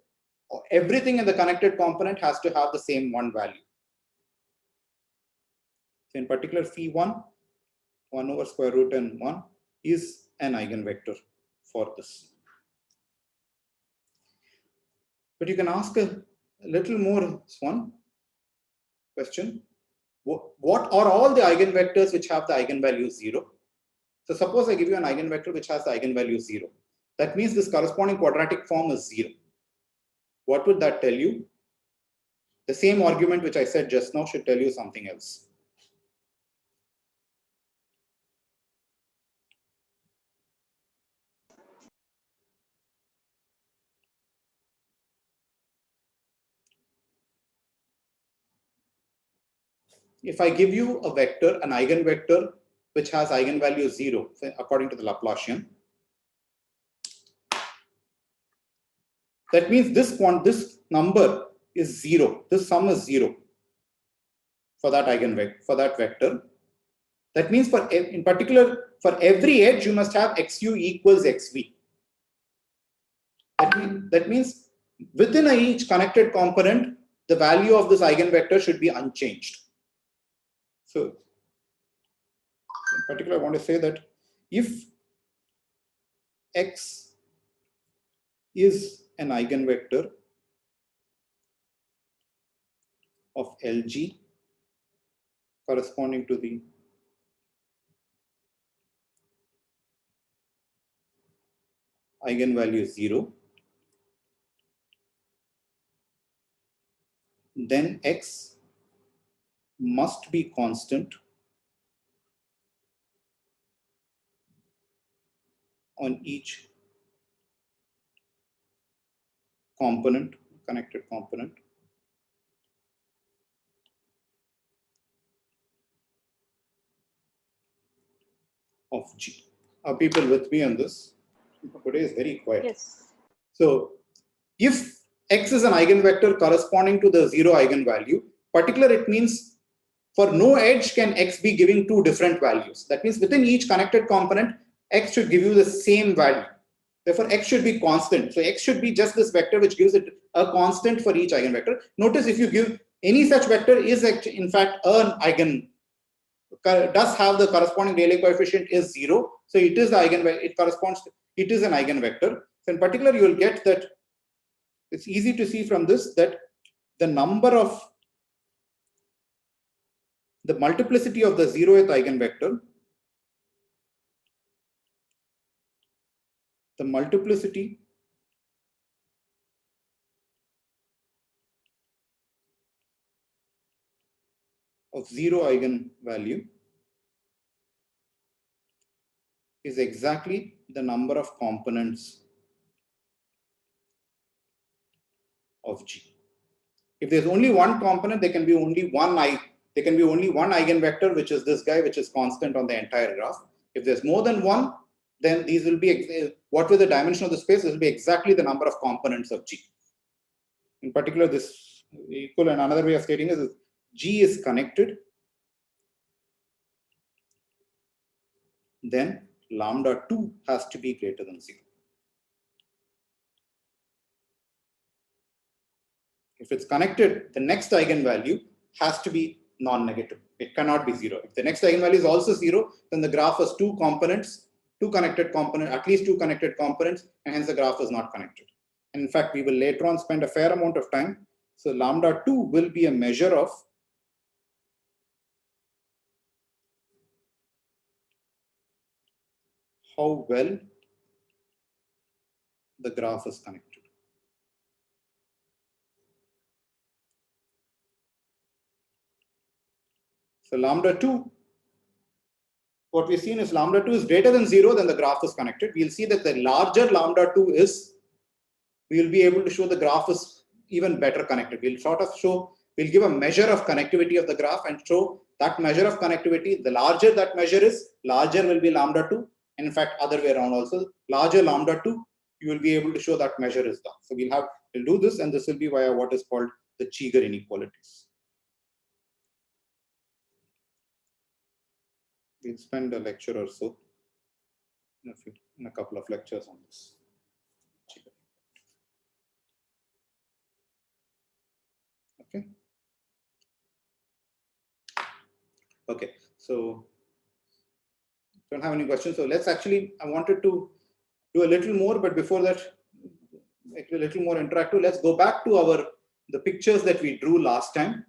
A: everything in the connected component has to have the same one value. So in particular, phi1, 1 over square root n 1 is an eigenvector for this. But you can ask a little more one question. What are all the eigenvectors which have the eigenvalue 0? So suppose I give you an eigenvector which has the eigenvalue 0. That means this corresponding quadratic form is 0. What would that tell you? The same argument which I said just now should tell you something else. If I give you a vector, an eigenvector, which has eigenvalue 0, according to the Laplacian, that means this number is 0. This sum is 0 for that eigenvector, for that vector. That means in particular, for every edge, you must have xu equals xv. That means within each connected component, the value of this eigenvector should be unchanged. So in particular, I want to say that if x is an eigenvector of Lg corresponding to the eigenvalue 0, then x must be constant on each component, connected component of G. Are people with me on this? Today is very quiet.
C: Yes.
A: So if x is an eigenvector corresponding to the 0 eigenvalue, particular it means for no edge can x be giving two different values. That means within each connected component, x should give you the same value. Therefore, x should be constant. So x should be just this vector which gives it a constant for each eigenvector. Notice if you give any such vector is in fact an eigen, does have the corresponding Rayleigh coefficient is 0. So it is the eigenvector, it corresponds to, it is an eigenvector. So in particular, you will get that it's easy to see from this that the number of the multiplicity of the 0th eigenvector, the multiplicity of 0 eigenvalue is exactly the number of components of G. If there's only one component, there can be only one eigenvector, which is this guy, which is constant on the entire graph. If there's more than one, then these will be, what will the dimension of the space? This will be exactly the number of components of G. In particular, this equal, and another way of stating is G is connected, then lambda 2 has to be greater than 0. If it's connected, the next eigenvalue has to be non-negative. It cannot be 0. If the next eigenvalue is also 0, then the graph has two components, at least two connected components, and hence the graph is not connected. And in fact, we will later on spend a fair amount of time. So lambda 2 will be a measure of how well the graph is connected. So lambda 2, what we've seen is lambda 2 is greater than 0, then the graph is connected. We'll see that the larger lambda 2 is, we will be able to show the graph is even better connected. We'll sort of show, we'll give a measure of connectivity of the graph and show that measure of connectivity. The larger that measure is, larger will be lambda 2. And in fact, other way around also, larger lambda 2, you will be able to show that measure is done. So we'll do this, and this will be via what is called the Cheeger inequalities. we'll spend a lecture or so in a couple of lectures on this. Okay. Okay, so don't have any questions. So let's actually, I wanted to do a little more, but before that, make it a little more interactive. Let's go back to the pictures that we drew last time,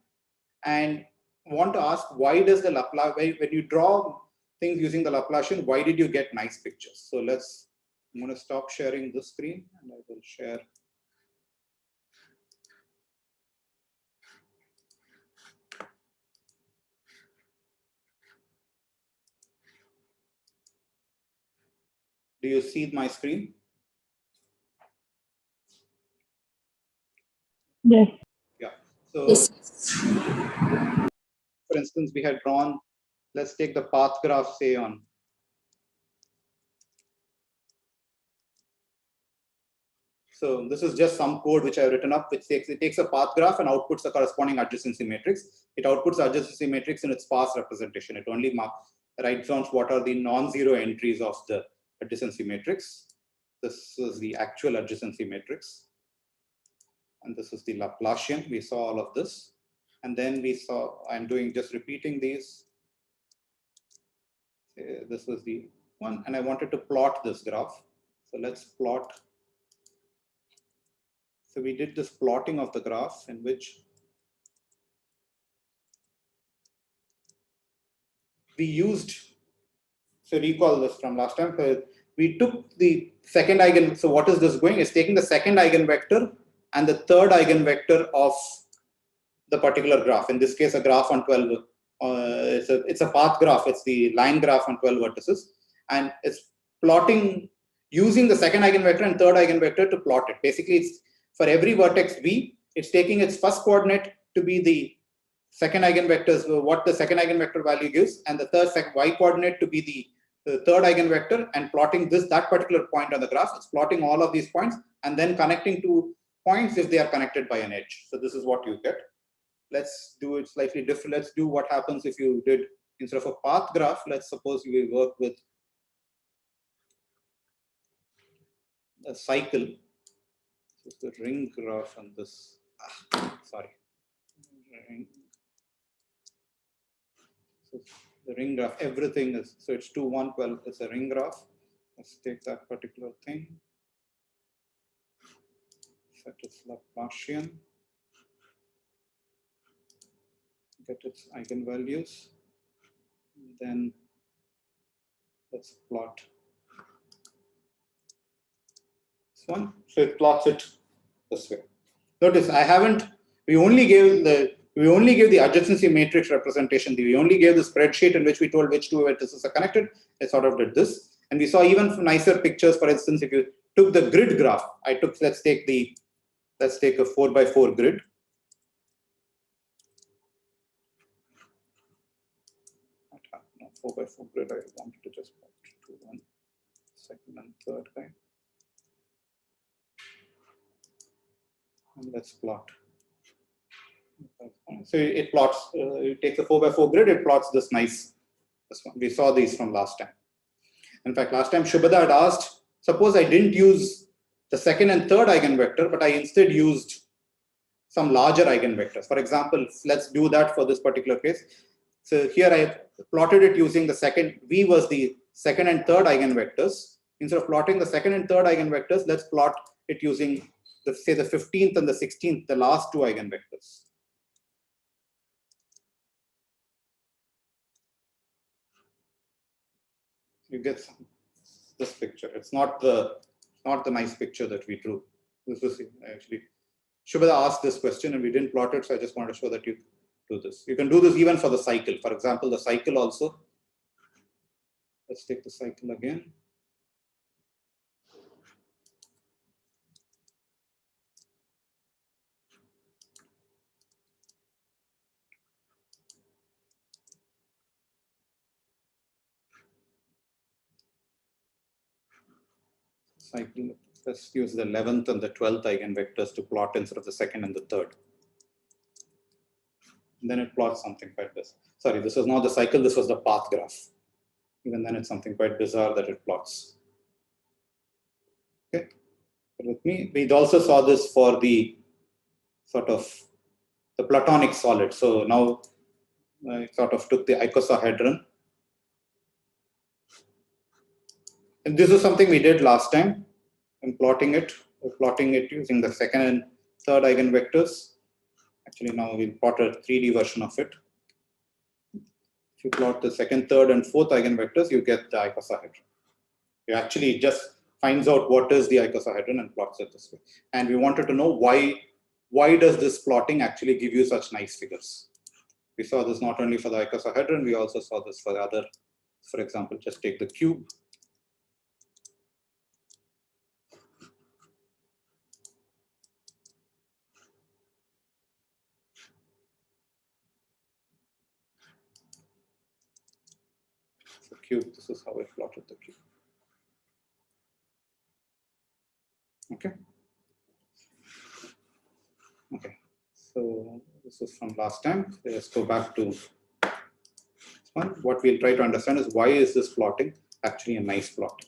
A: and want to ask, why does the Laplace, when you draw things using the Laplacian, why did you get nice pictures? So I'm going to stop sharing this screen and I will share. Do you see my screen?
D: Yes.
A: Yeah. So,
B: Yes.
A: for instance, we had drawn, let's take the path graph, say on. So this is just some code which I've written up, which takes a path graph and outputs the corresponding adjacency matrix. It outputs the adjacency matrix in its sparse representation. It only writes down what are the non-zero entries of the adjacency matrix. This is the actual adjacency matrix. And this is the Laplacian. We saw all of this. And then we saw, I'm just repeating these. This was the one. And I wanted to plot this graph. So let's plot. So we did this plotting of the graph in which we used, so recall this from last time, we took the second eigen, so what is this going? It's taking the second eigenvector and the third eigenvector of the particular graph. In this case, a graph on 12, it's a path graph, it's the line graph on 12 vertices, and it's plotting using the second eigenvector and third eigenvector to plot it. Basically, it's for every vertex v, it's taking its first coordinate to be the second eigenvectors, what the second eigenvector value gives, and the third y coordinate to be the third eigenvector, and plotting that particular point on the graph. It's plotting all of these points and then connecting to points if they are connected by an edge. So this is what you get. Let's do it slightly different. Let's do what happens if you did, instead of a path graph, let's suppose you work with a cycle. So the ring graph on this, sorry. So the ring graph, everything is, so it's 2, 1, 12 is a ring graph. Let's take that particular thing. Set its Laplacian. Get its eigenvalues. Then let's plot this one. So it plots it this way. Notice we only gave the adjacency matrix representation. We only gave the spreadsheet in which we told which two vertices are connected. It sort of did this. And we saw even nicer pictures. For instance, if you took the grid graph, let's take a 4x4 grid. No, 4x4 grid, I wanted to just put to one second and third guy. And let's plot. So it plots, it takes a 4x4 grid, it plots this one. We saw these from last time. In fact, last time Shubhada had asked, suppose I didn't use the second and third eigenvector, but I instead used some larger eigenvectors. For example, let's do that for this particular case. So here I plotted it using the second, V was the second and third eigenvectors. Instead of plotting the second and third eigenvectors, let's plot it using say the 15th and the 16th, the last two eigenvectors. You get this picture. It's not the nice picture that we drew. This was actually, Shubhada asked this question and we didn't plot it, so I just wanted to show that you do this. You can do this even for the cycle. For example, the cycle also. Let's take the cycle again. Cycle. Let's use the 11th and the 12th eigenvectors to plot instead of the second and the third. And then it plots something like this. Sorry, this was not the cycle, this was the path graph. Even then, it's something quite bizarre that it plots. Okay, but with me, we also saw this for the sort of the platonic solid. So now I sort of took the icosahedron. And this is something we did last time. I'm plotting it using the second and third eigenvectors. Actually, now we'll plot a 3D version of it. If you plot the second, third, and fourth eigenvectors, you get the icosahedron. You actually just finds out what is the icosahedron and plots it this way. And we wanted to know why does this plotting actually give you such nice figures? We saw this not only for the icosahedron, we also saw this for the other. For example, just take the cube. So cube, this is how I plotted the cube. Okay. Okay. So this is from last time. Let's go back to this one. What we'll try to understand is why is this plotting actually a nice plot?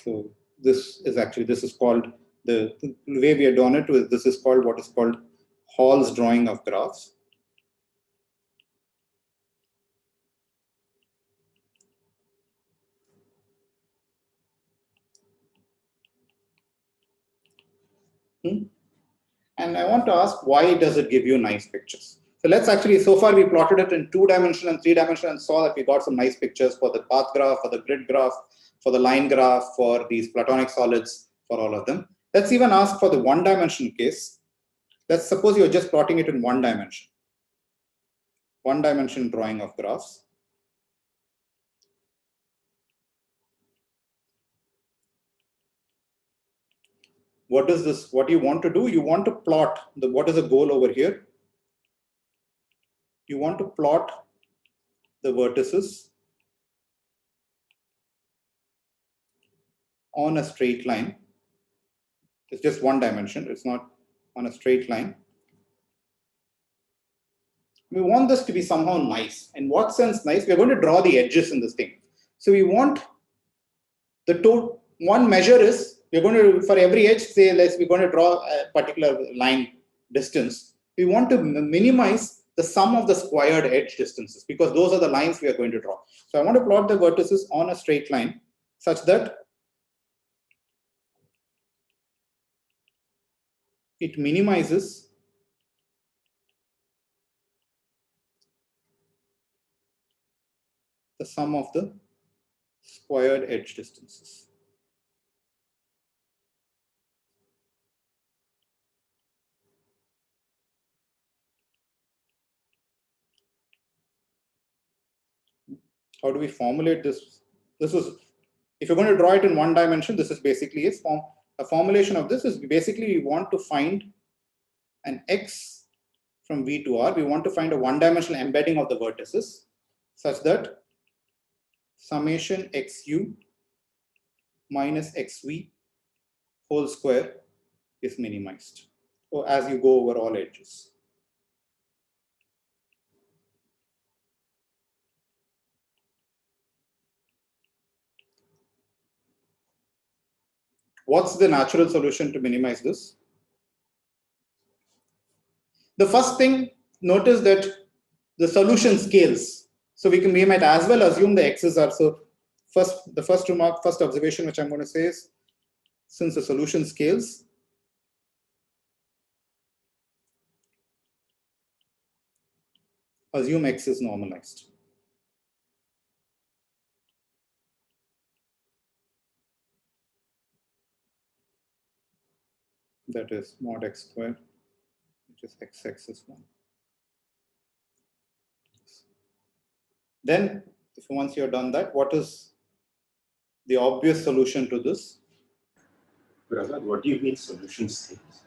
A: So this is called the way we have done it. This is called what is called Hall's drawing of graphs. And I want to ask, why does it give you nice pictures? So let's actually, so far we plotted it in 2-dimensional and 3-dimensional and saw that we got some nice pictures for the path graph, for the grid graph, for the line graph, for these platonic solids, for all of them. Let's even ask for the 1-dimensional case. Let's suppose you're just plotting it in 1 dimension. 1-dimension drawing of graphs. What is this? What you want to do? You want to plot what is the goal over here? You want to plot the vertices on a straight line. It's just 1 dimension. It's not on a straight line. We want this to be somehow nice. In what sense nice? We're going to draw the edges in this thing. So we want the total. One measure is we're going to, for every edge, say we're going to draw a particular line distance. We want to minimize the sum of the squared edge distances because those are the lines we are going to draw. So I want to plot the vertices on a straight line such that it minimizes the sum of the squared edge distances. How do we formulate this? This is, if you're going to draw it in 1 dimension, this is basically a formulation of this is basically we want to find an x from V to R. We want to find a 1-dimensional embedding of the vertices such that summation xu minus xv whole square is minimized, or as you go over all edges. What's the natural solution to minimize this? The first thing, notice that the solution scales. So we might as well assume the x's are, so the first observation which I'm going to say is, since the solution scales, assume x is normalized. That is mod x squared, which is xx is 1. Then, once you're done that, what is the obvious solution to this?
E: Prahladh, what do you mean solution scales?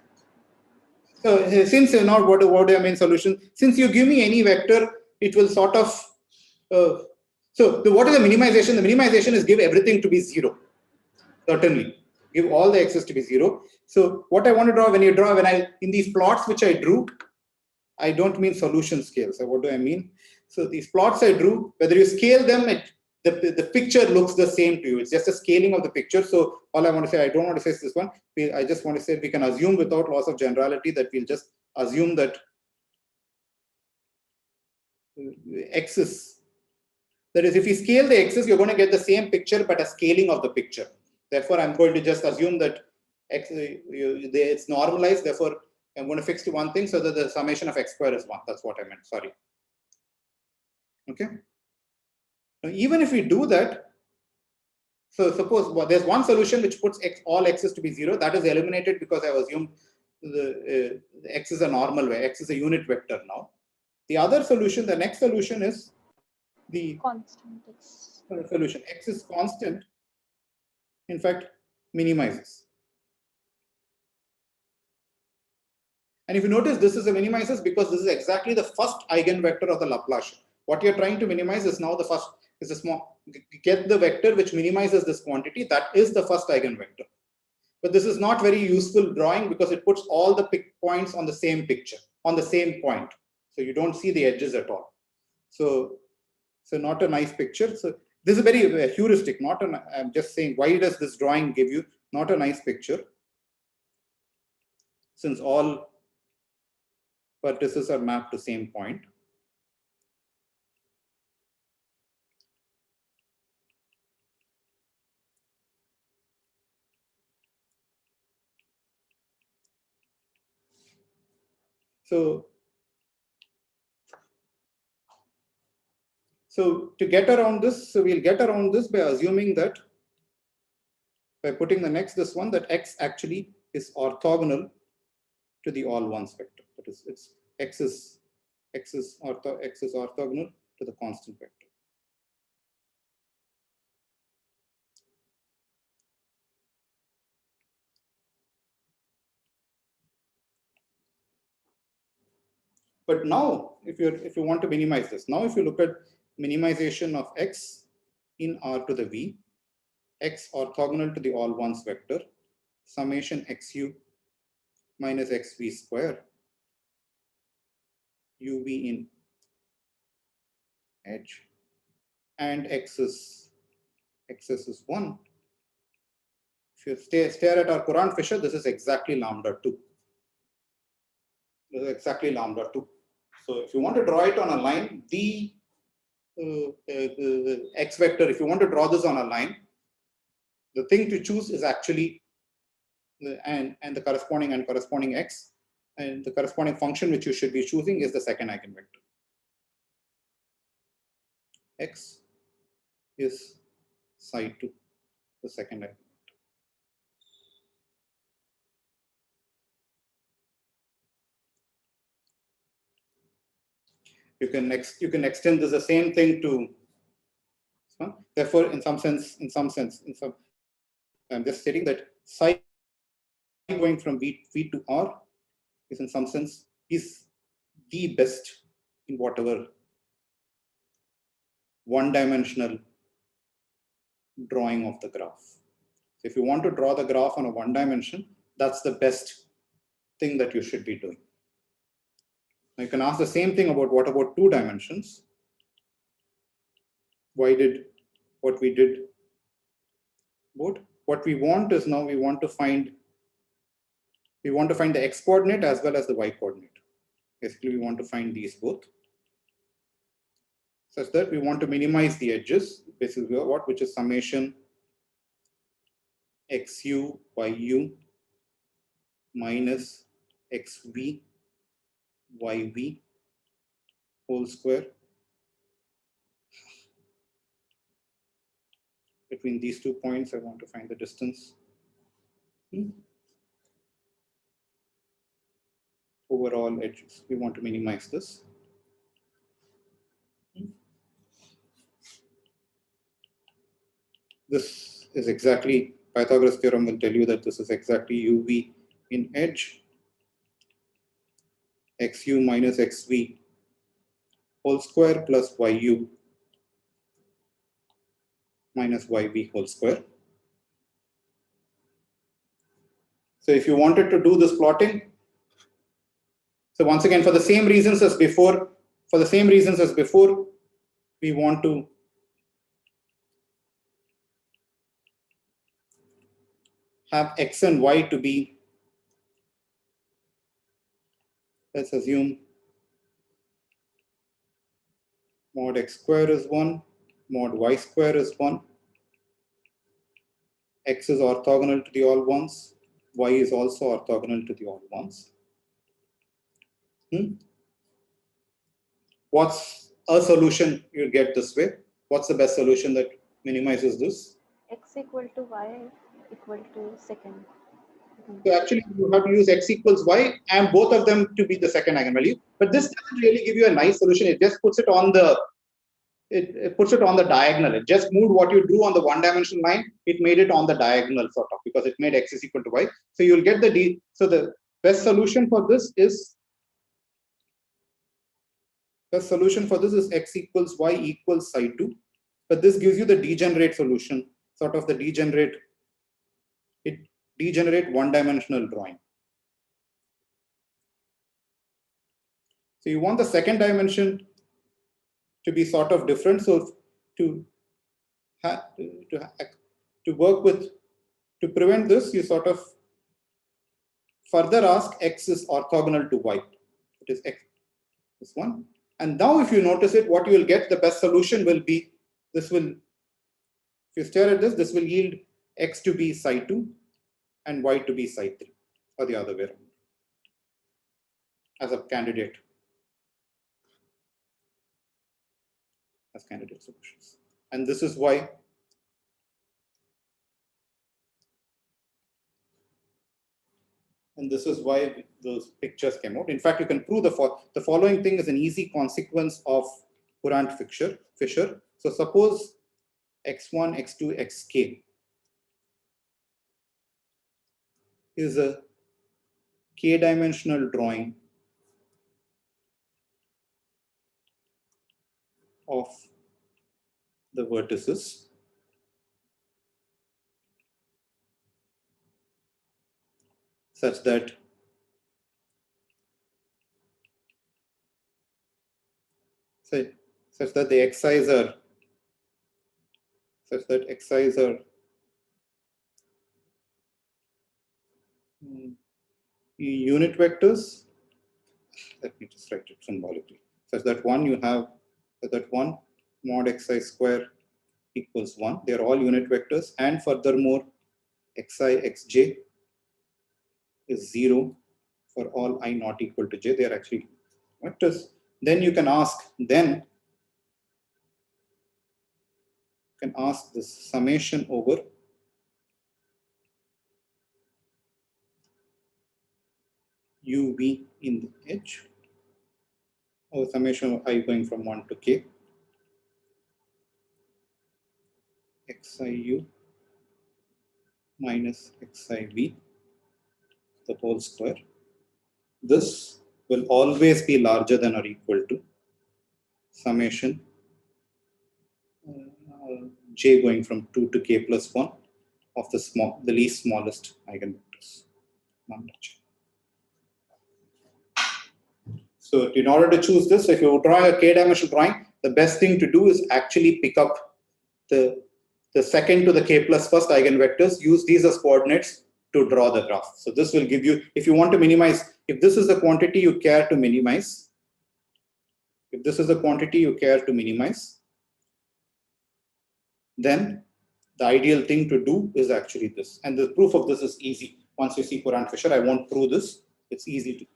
A: So since you're not, what do I mean solution? Since you give me any vector, it will sort of, what is the minimization? The minimization is give everything to be 0. Certainly. Give all the x's to be 0. So what I want to draw, in these plots which I drew, I don't mean solution scale. So what do I mean? So these plots I drew, whether you scale them, the picture looks the same to you. It's just a scaling of the picture. So all I want to say, I don't want to say this one. I just want to say we can assume without loss of generality that we'll just assume that x's. That is, if you scale the x's, you're going to get the same picture, but a scaling of the picture. Therefore, I'm going to just assume that it's normalized. Therefore, I'm going to fix to one thing so that the summation of x square is 1. That's what I meant. Sorry. Okay. Now, even if we do that, so suppose there's one solution which puts all x's to be 0. That is eliminated because I've assumed the x is a normal way. X is a unit vector now. The other solution, the next solution is the
C: Constant x.
A: solution. X is constant. In fact, minimizes. And if you notice, this is a minimizes because this is exactly the first eigenvector of the Laplacian. What you're trying to minimize is now the first, is a small, get the vector which minimizes this quantity. That is the first eigenvector. But this is not very useful drawing because it puts all the points on the same picture, on the same point. So you don't see the edges at all. So not a nice picture. So this is very heuristic, I'm just saying, why does this drawing give you not a nice picture? Since all vertices are mapped to same point. So to get around this, so we'll get around this by assuming that, by putting this one, that x actually is orthogonal to the all ones vector. That is, x is orthogonal to the constant vector. But now, if you want to minimize this, now if you look at minimization of x in R to the v, x orthogonal to the all ones vector, summation xu minus xv square, uv in edge, and x is 1. If you stare at our Courant Fisher, this is exactly lambda 2. This is exactly lambda 2. So if you want to draw it on a line, the x vector, if you want to draw this on a line, the thing to choose is actually and the corresponding x, and the corresponding function which you should be choosing is the second eigenvector. X is psi 2, the second eigenvector. You can extend this the same thing to. Therefore, in some sense, I'm just stating that psi going from V to R is in some sense is the best in whatever one-dimensional drawing of the graph. So if you want to draw the graph on a one dimension, that's the best thing that you should be doing. Now you can ask the same thing about what about 2 dimensions? Why did what we did? What we want is now we want to find the x coordinate as well as the y coordinate. Basically, we want to find these both, such that we want to minimize the edges. Basically, which is summation xu yu minus xv yv whole square between these 2 points. I want to find the distance. Overall edges. We want to minimize this. This is exactly, Pythagoras theorem will tell you that this is exactly uv in edge, xu minus xv whole square plus yu minus yv whole square. So if you wanted to do this plotting, so once again, for the same reasons as before, we want to have X and Y to be, let's assume mod X square is 1, mod Y square is 1, X is orthogonal to the all ones, Y is also orthogonal to the all ones. What's a solution you get this way? What's the best solution that minimizes this?
C: X equal to Y equal to second.
A: So actually you have to use X equals Y and both of them to be the second eigenvalue. But this doesn't really give you a nice solution. It just puts it on the it puts it on the diagonal. It just moved what you drew on the one-dimensional line. It made it on the diagonal sort of, because it made X is equal to Y. So you'll get the D. So the best solution for this is X equals Y equals psi 2. But this gives you the degenerate solution, sort of the degenerate one-dimensional drawing. So you want the second dimension to be sort of different. So to prevent this, you sort of further ask X is orthogonal to Y. It is X, this one. And now if you notice it, what you will get, the best solution will be, this will, if you stare at this, this will yield X to be psi 2 and Y to be psi 3, or the other way around, as a candidate, as candidate solutions. And this is why those pictures came out. In fact, you can prove the following thing is an easy consequence of Courant-Fisher. So suppose x1, x2, xk is a k-dimensional drawing of the vertices such that the xi's are unit vectors. Let me just write it symbolically, such that one mod xi square equals 1. They are all unit vectors, and furthermore xi xj is 0 for all I not equal to j. They are actually vectors. Then you can ask, this summation over uv in the edge, or summation of I going from 1 to k, xiu minus xiv, the whole square. This will always be larger than or equal to summation j going from 2 to k plus 1 of the least smallest eigenvectors, lambda j. So in order to choose this, if you're drawing a k-dimensional drawing, the best thing to do is actually pick up the second to the k plus first eigenvectors, use these as coordinates to draw the graph. So this will give you, if you want to minimize, if this is the quantity you care to minimize, then the ideal thing to do is actually this. And the proof of this is easy. Once you see Courant-Fisher, I won't prove this. It's easy to do.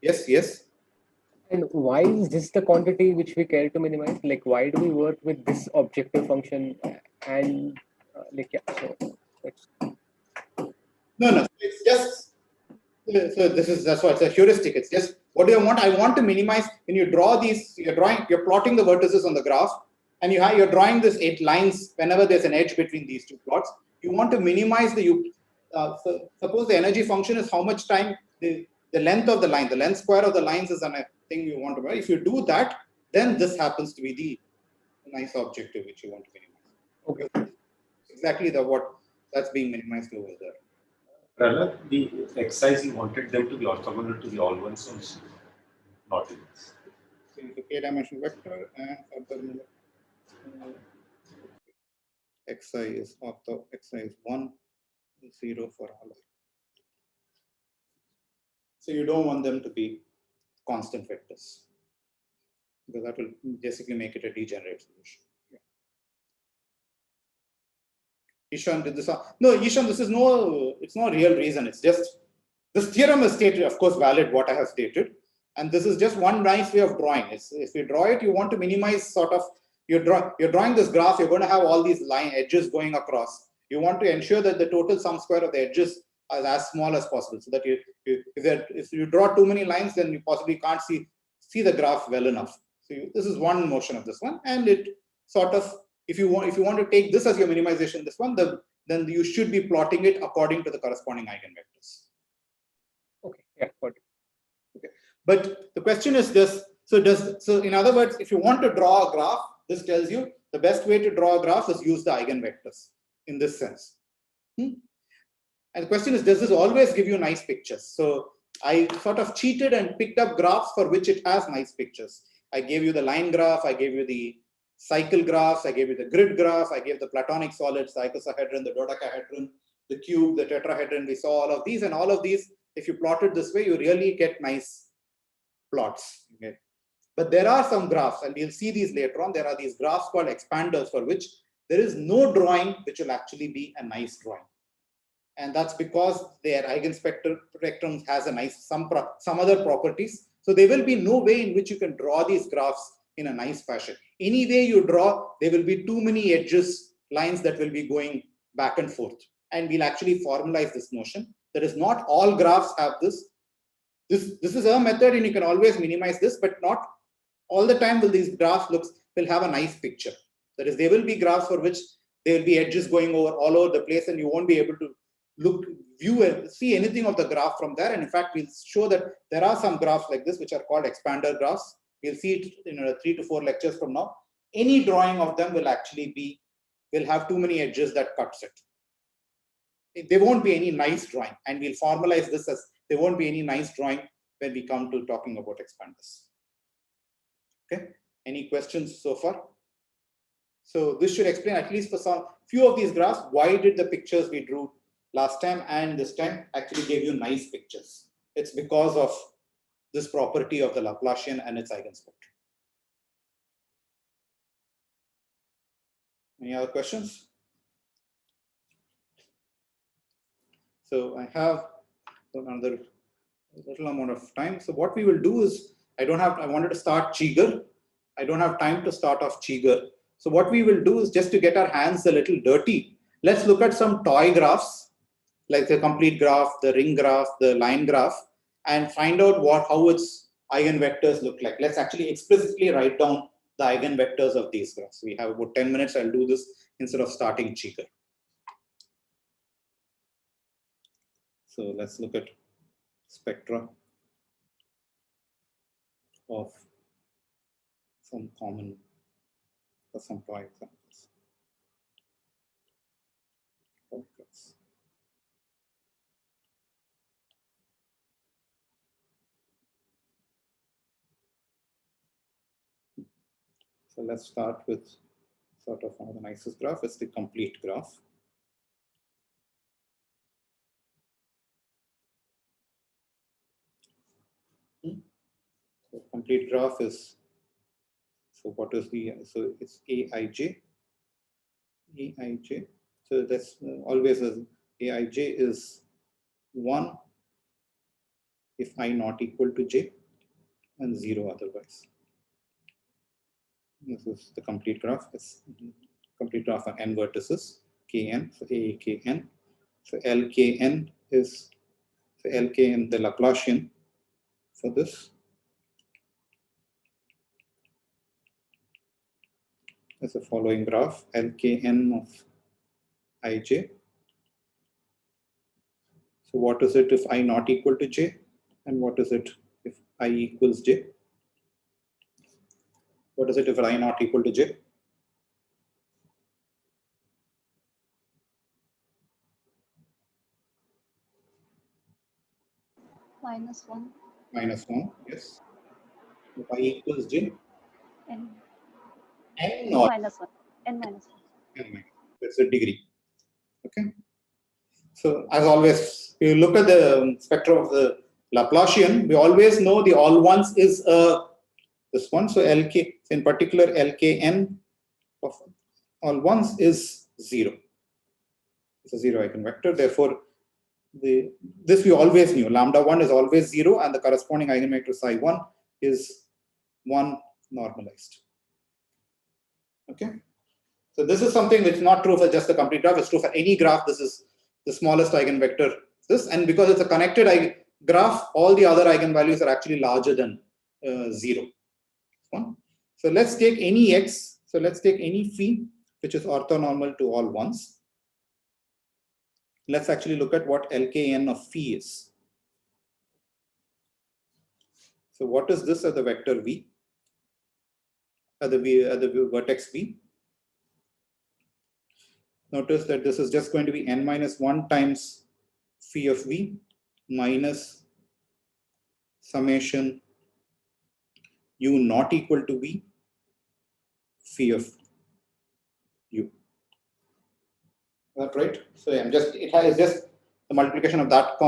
A: Yes.
F: And why is this the quantity which we care to minimize? Like, why do we work with this objective function and
A: No. It's just, so that's why it's a heuristic. It's just, what do I want? I want to minimize, when you draw these, you're plotting the vertices on the graph, and you're drawing this 8 lines whenever there's an edge between these two plots. You want to minimize so suppose the energy function is how much time the length of the line, the length square of the lines is a thing you want to write. If you do that, then this happens to be the nice objective which you want to minimize.
F: Okay.
A: exactly what that's being minimized over there.
E: Prahladh, the exercise you wanted them to be orthogonal to the all ones also, not in this.
A: So into k-dimensional vector and further xi is ortho, xi is 1, 0 for all. So you don't want them to be constant vectors, because that will basically make it a degenerate solution. Yeah. Ishan did this. No, Ishan, this is it's no real reason. It's just this theorem is stated, of course, valid what I have stated. And this is just one nice way of drawing. If you draw it, you want to minimize sort of, you're drawing this graph, you're going to have all these line edges going across. You want to ensure that the total sum square of the edges is as small as possible, so that if you draw too many lines, then you possibly can't see the graph well enough. So this is one motion of this one, and it sort of, if you want to take this as your minimization, this one, then you should be plotting it according to the corresponding eigenvectors.
F: Okay, yeah, got it.
A: Okay. But the question is this, so in other words, if you want to draw a graph, this tells you the best way to draw a graph is use the eigenvectors in this sense. And the question is, does this always give you nice pictures? So I sort of cheated and picked up graphs for which it has nice pictures. I gave you the line graph, I gave you the cycle graphs, I gave you the grid graph, I gave the platonic solids, the icosahedron, the dodecahedron, the cube, the tetrahedron. We saw all of these, and all of these, if you plot it this way, you really get nice plots. Okay. But there are some graphs, and we'll see these later on. There are these graphs called expanders for which there is no drawing which will actually be a nice drawing. And that's because their eigenspectrum has a nice, some other properties. So there will be no way in which you can draw these graphs in a nice fashion. Any way you draw, there will be too many edges, lines that will be going back and forth. And we'll actually formalize this notion. That is, not all graphs have this. This is a method, and you can always minimize this, but not all the time will these graphs will have a nice picture. That is, there will be graphs for which there will be edges going all over the place, and you won't be able to view and see anything of the graph from there. And in fact, we'll show that there are some graphs like this which are called expander graphs. We'll see it in 3 to 4 lectures from now. Any drawing of them will actually will have too many edges that cuts it. There won't be any nice drawing, and we'll formalize this as there won't be any nice drawing when we come to talking about expanders. Okay, any questions so far? So this should explain, at least for some few of these graphs, why did the pictures we drew last time and this time actually gave you nice pictures. It's because of this property of the Laplacian and its eigenspectrum. Any other questions? So I have another little amount of time. So what we will do is, I wanted to start Cheeger. I don't have time to start off Cheeger. So what we will do is, just to get our hands a little dirty, let's look at some toy graphs, like the complete graph, the ring graph, the line graph, and find out how its eigenvectors look like. Let's actually explicitly write down the eigenvectors of these graphs. We have about 10 minutes. I'll do this instead of starting Cheeger. So let's look at spectra of some common, for some toy examples. So let's start with sort of one of the nicest graph. It's the complete graph. So complete graph is, so what is so it's Aij. Aij. So that's always Aij is 1 if I not equal to j and 0 otherwise. This is the complete graph. It's complete graph on n vertices, kn, so Akn. So Lkn is, so Lkn, the Laplacian for this is the following graph, Lkn of Ij. So what is it if I not equal to j? And what is it if I equals j? What is it if I not equal to j?
C: -1.
A: -1, yes. Y equals j.
C: N.
A: N
C: N
A: or
C: -1. N -1.
A: N. That's the degree. Okay. So as always, you look at the spectrum of the Laplacian, we always know the all ones is this one. So LK, in particular, LKN of all ones is 0. It's a 0 eigenvector. Therefore, this we always knew. Lambda 1 is always 0, and the corresponding eigenvector psi 1 is 1 normalized. Okay. So this is something which is not true for just the complete graph. It's true for any graph. This is the smallest eigenvector. And because it's a connected graph, all the other eigenvalues are actually larger than 0. So let's take any x. So let's take any phi which is orthonormal to all ones. Let's actually look at what LKN of phi is. So what is this at the vector v? At the vertex v? Notice that this is just going to be n minus 1 times phi of v minus summation u not equal to v phi of u. Is that right? So it is just the multiplication of that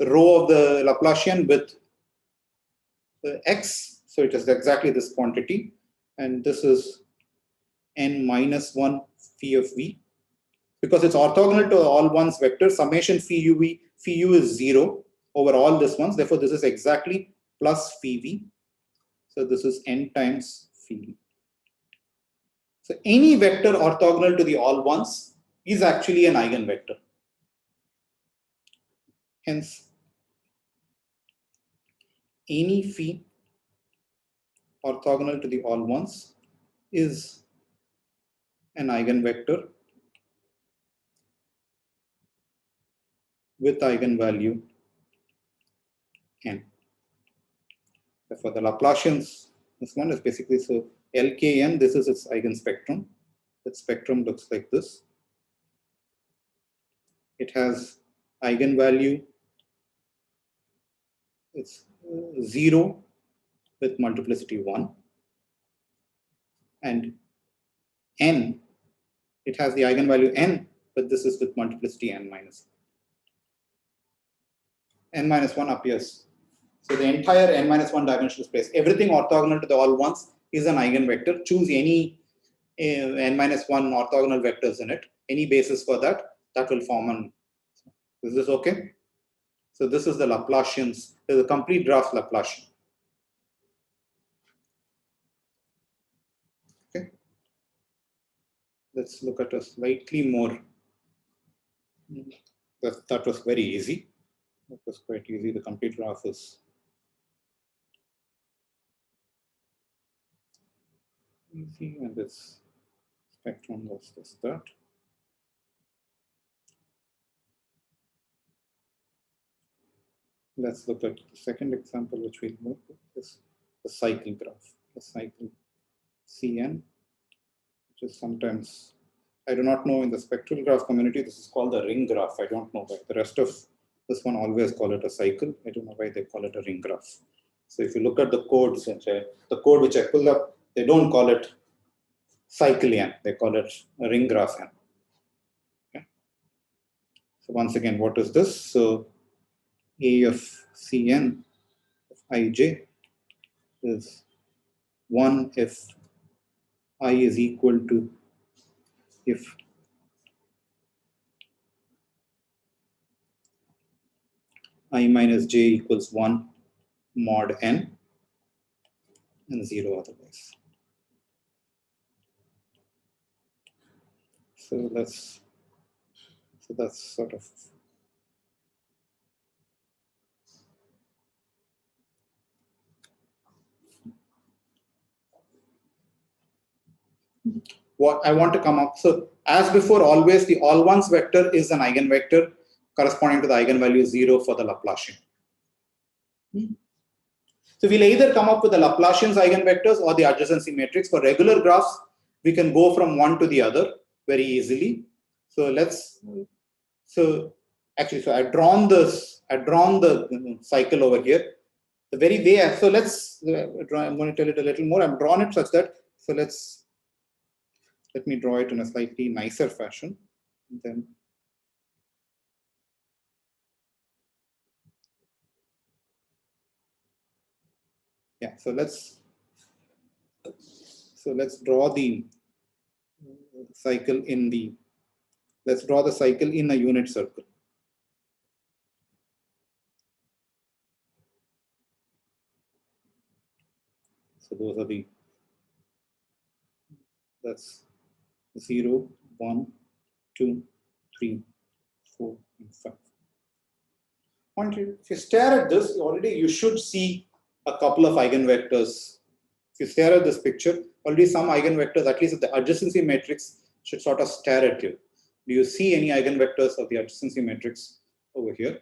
A: row of the Laplacian with the x. So it is exactly this quantity, and this is n minus 1 phi of v. Because it's orthogonal to all ones vector, summation phi u is 0 over all this ones. Therefore, this is exactly plus phi v. So this is n times phi v. So any vector orthogonal to the all ones is actually an eigenvector. Hence, any phi orthogonal to the all ones is an eigenvector with eigenvalue n. Therefore, the Laplacians, this one is basically, so LKN, this is its eigenspectrum. Its spectrum looks like this. It has eigenvalue, it's 0 with multiplicity 1. And n, it has the eigenvalue n, but this is with multiplicity n minus 1. N minus 1 appears. So the entire n minus 1 dimensional space, everything orthogonal to the all ones is an eigenvector. Choose any n minus 1 orthogonal vectors in it, any basis for that, that will form an. Is this okay? So this is the Laplacians, the complete graph Laplacian. Okay. Let's look at a slightly more. That was very easy. That was quite easy. The complete graph is easy, and this spectrum was just that. Let's look at the second example, which we'll move to, is the cycle graph. The cycle Cn, which is sometimes, I do not know in the spectral graph community, this is called the ring graph. I don't know why. The rest of this one always call it a cycle. I don't know why they call it a ring graph. So if you look at the codes, the code which I pulled up, they don't call it cycle n, they call it a ring graph n. Okay. So once again, what is this? So A of Cn of ij is 1 if I is equal to, if I minus j equals 1 mod n and 0 otherwise. So that's sort of what I want to come up. So as before, always the all ones vector is an eigenvector corresponding to the eigenvalue 0 for the Laplacian. So we'll either come up with the Laplacian's eigenvectors or the adjacency matrix. For regular graphs, we can go from one to the other very easily. So actually, so I've drawn this, I've drawn the cycle over here. The very way, so let's, I'm going to tell it a little more. I've drawn it such that, so let me draw it in a slightly nicer fashion. Then, yeah, so let's draw the cycle in the, let's draw the cycle in a unit circle. So those are the, that's 0, 1, 2, 3, 4, and 5. If you stare at this, already you should see a couple of eigenvectors. If you stare at this picture, already some eigenvectors, at least the adjacency matrix, should sort of stare at you. Do you see any eigenvectors of the adjacency matrix over here?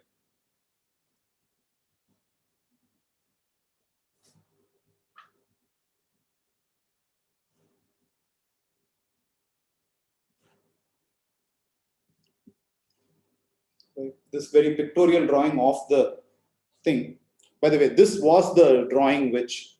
A: This very pictorial drawing of the thing. By the way, this was the drawing which,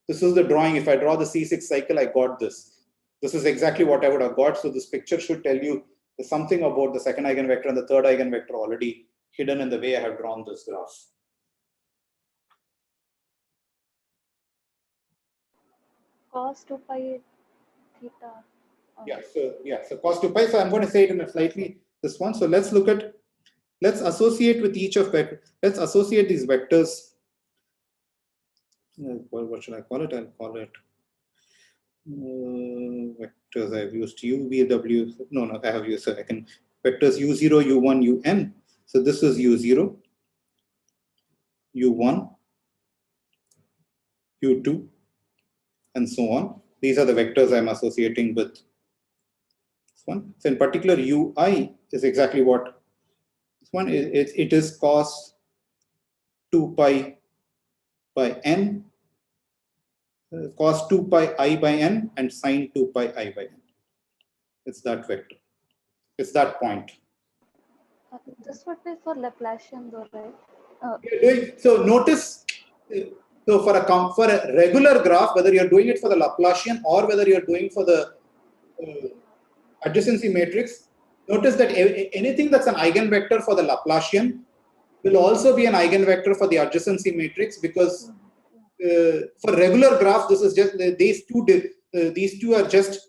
A: this is the drawing. If I draw the C6 cycle, I got this. This is exactly what I would have got. So this picture should tell you something about the second eigenvector and the third eigenvector already hidden in the way I have drawn this graph.
C: Cos 2 pi theta.
A: So cos 2 pi. So I'm going to say it in a slightly this one. So let's look at, let's associate with each of vectors. Let's associate these vectors. What should I call it? I'll call it vectors. I've used U, V, W. No, I have used, so I can vectors U0, U1, Un. So this is U0, U1, U2, and so on. These are the vectors I'm associating with this one. So in particular, Ui is exactly what this one is. It is cos 2 pi by n, cos 2 pi I by n, and sine 2 pi I by n. It's that vector. It's that point.
C: This would be for Laplacian though, right?
A: So notice, so for a regular graph, whether you're doing it for the Laplacian or whether you're doing for the adjacency matrix, notice that anything that's an eigenvector for the Laplacian will also be an eigenvector for the adjacency matrix, because for regular graph, this is just these two are just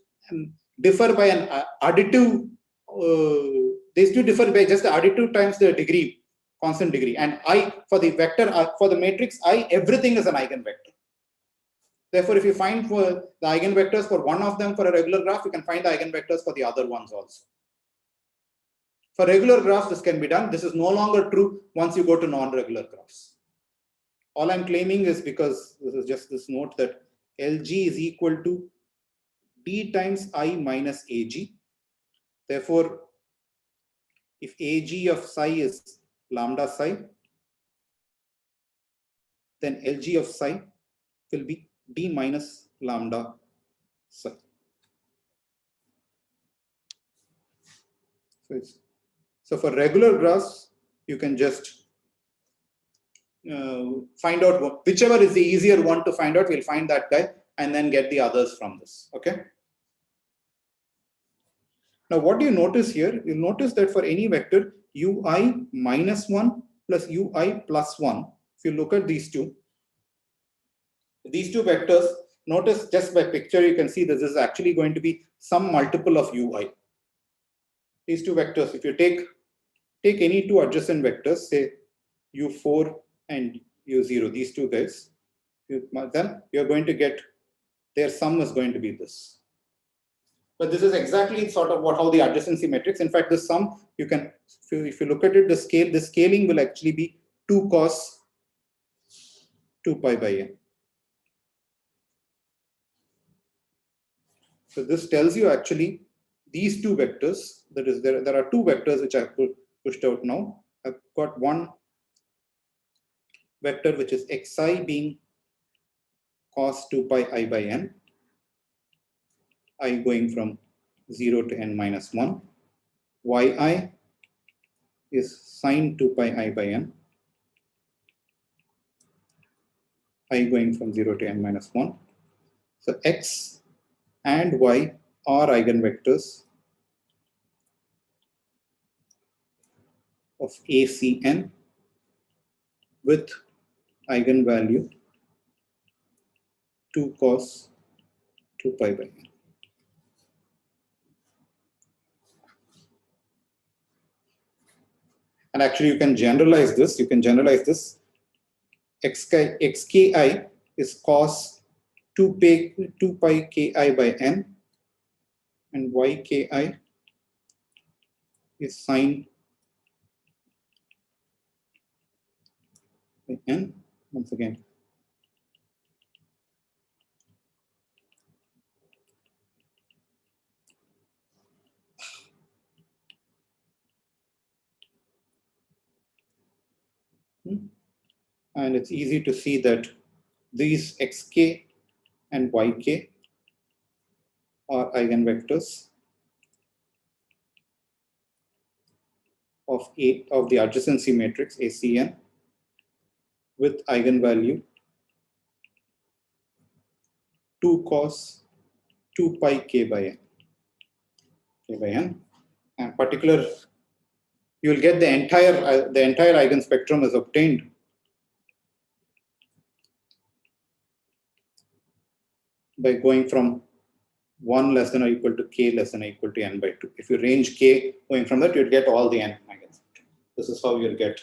A: differ by an additive. These two differ by just the additive times the degree, constant degree, and I for the vector for the matrix I, everything is an eigenvector. Therefore, if you find for the eigenvectors for one of them for a regular graph, you can find the eigenvectors for the other ones also. For regular graphs, this can be done. This is no longer true once you go to non-regular graphs. All I'm claiming is, because this is just this note, that Lg is equal to d times I minus Ag. Therefore, if Ag of psi is lambda psi, then Lg of psi will be d minus lambda psi. So for regular graphs, you can just find out whichever is the easier one to find out. We'll find that guy and then get the others from this. Okay. Now, what do you notice here? You'll notice that for any vector ui minus 1 plus ui plus 1, if you look at these two vectors, notice just by picture you can see that this is actually going to be some multiple of ui. These two vectors, if you take any two adjacent vectors, say u4 and u0, these two guys, then you're going to get their sum is going to be this. But this is exactly sort of how the adjacency matrix. In fact, this sum, you can, if you look at it, the scaling will actually be 2 cos 2 pi by n. So this tells you actually these two vectors, that is, there are two vectors which I have pushed out now. I've got one vector which is xi being cos 2 pi I by n, I going from 0 to n minus 1, yi is sine 2 pi I by n, I going from 0 to n minus 1. So x and y are eigenvectors of ACN with eigenvalue 2 cos 2 pi by n. And actually you can generalize this. You can generalize this. xki is cos 2 pi ki by n, and yki is sine by n. Once again, and it's easy to see that these xk and yk are eigenvectors of the adjacency matrix ACN with eigenvalue 2 cos 2 pi k by n. And particular, you will get the entire eigenspectrum is obtained by going from 1 less than or equal to k less than or equal to n by 2. If you range k going from that, you'll get all the n eigenspectrum. This is how you'll get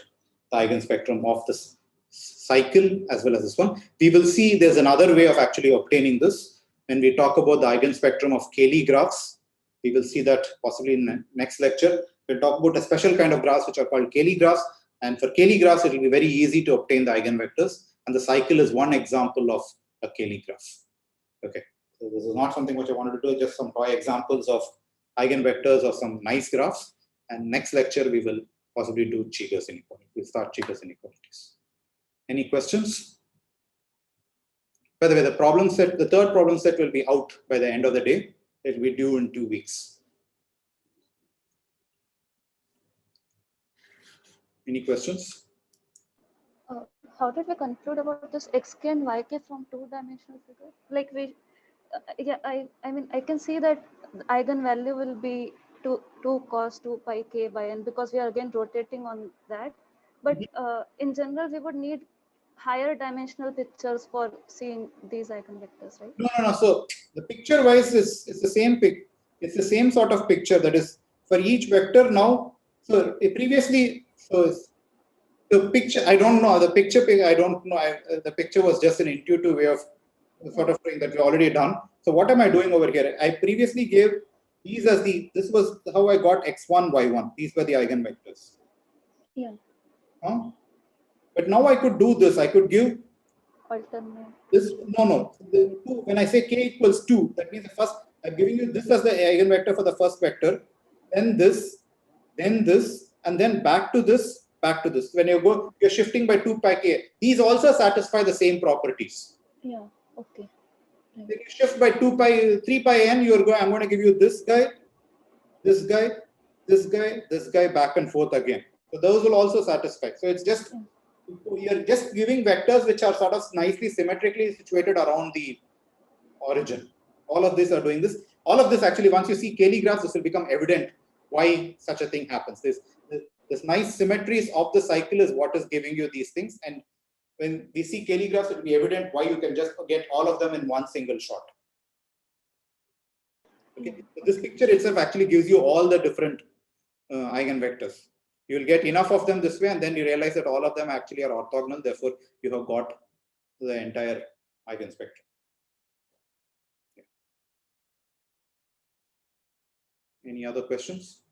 A: the eigenspectrum of this cycle as well as this one. We will see there's another way of actually obtaining this. When we talk about the eigenspectrum of Cayley graphs, we will see that possibly in the next lecture. We'll talk about a special kind of graphs which are called Cayley graphs. And for Cayley graphs, it will be very easy to obtain the eigenvectors. And the cycle is one example of a Cayley graph. Okay, so this is not something which I wanted to do, just some toy examples of eigenvectors or some nice graphs. And next lecture, we will possibly do Cheeger's inequality. We'll start Cheeger's inequalities. Any questions? By the way, the third problem set will be out by the end of the day. It will be due in 2 weeks. Any questions?
C: How did we conclude about this xk and yk from two-dimensional figure? Like yeah, I mean, I can see that the eigenvalue will be 2 cos 2 pi k by n because we are again rotating on that. But in general, we would need higher dimensional pictures for seeing these eigenvectors, right?
A: No. So the picture wise is the same it's the same sort of picture, that is for each vector now. So previously, so the picture, I don't know, the picture, I don't know. The picture was just an intuitive way of sort of thing that we already done. So what am I doing over here? I previously gave these as this was how I got x1, y1. These were the eigenvectors.
C: Yeah.
A: But now I could do this. I could give
C: Alternate.
A: this, no. When I say k equals 2, that means the first, I'm giving you this as the eigenvector for the first vector, then this, and then back to this. When you're shifting by 2 pi k. These also satisfy the same properties.
C: Yeah, okay.
A: Then you shift by 3 pi n, I'm going to give you this guy, this guy, back and forth again. So those will also satisfy. So it's just, you're just giving vectors which are sort of nicely symmetrically situated around the origin. All of these are doing this. All of this actually, once you see Cayley graphs, this will become evident why such a thing happens. This nice symmetries of the cycle is what is giving you these things. And when we see Cayley graphs, it will be evident why you can just get all of them in one single shot. Okay. So this picture itself actually gives you all the different eigenvectors. You will get enough of them this way, and then you realize that all of them actually are orthogonal. Therefore, you have got the entire eigenspectrum. Okay. Any other questions?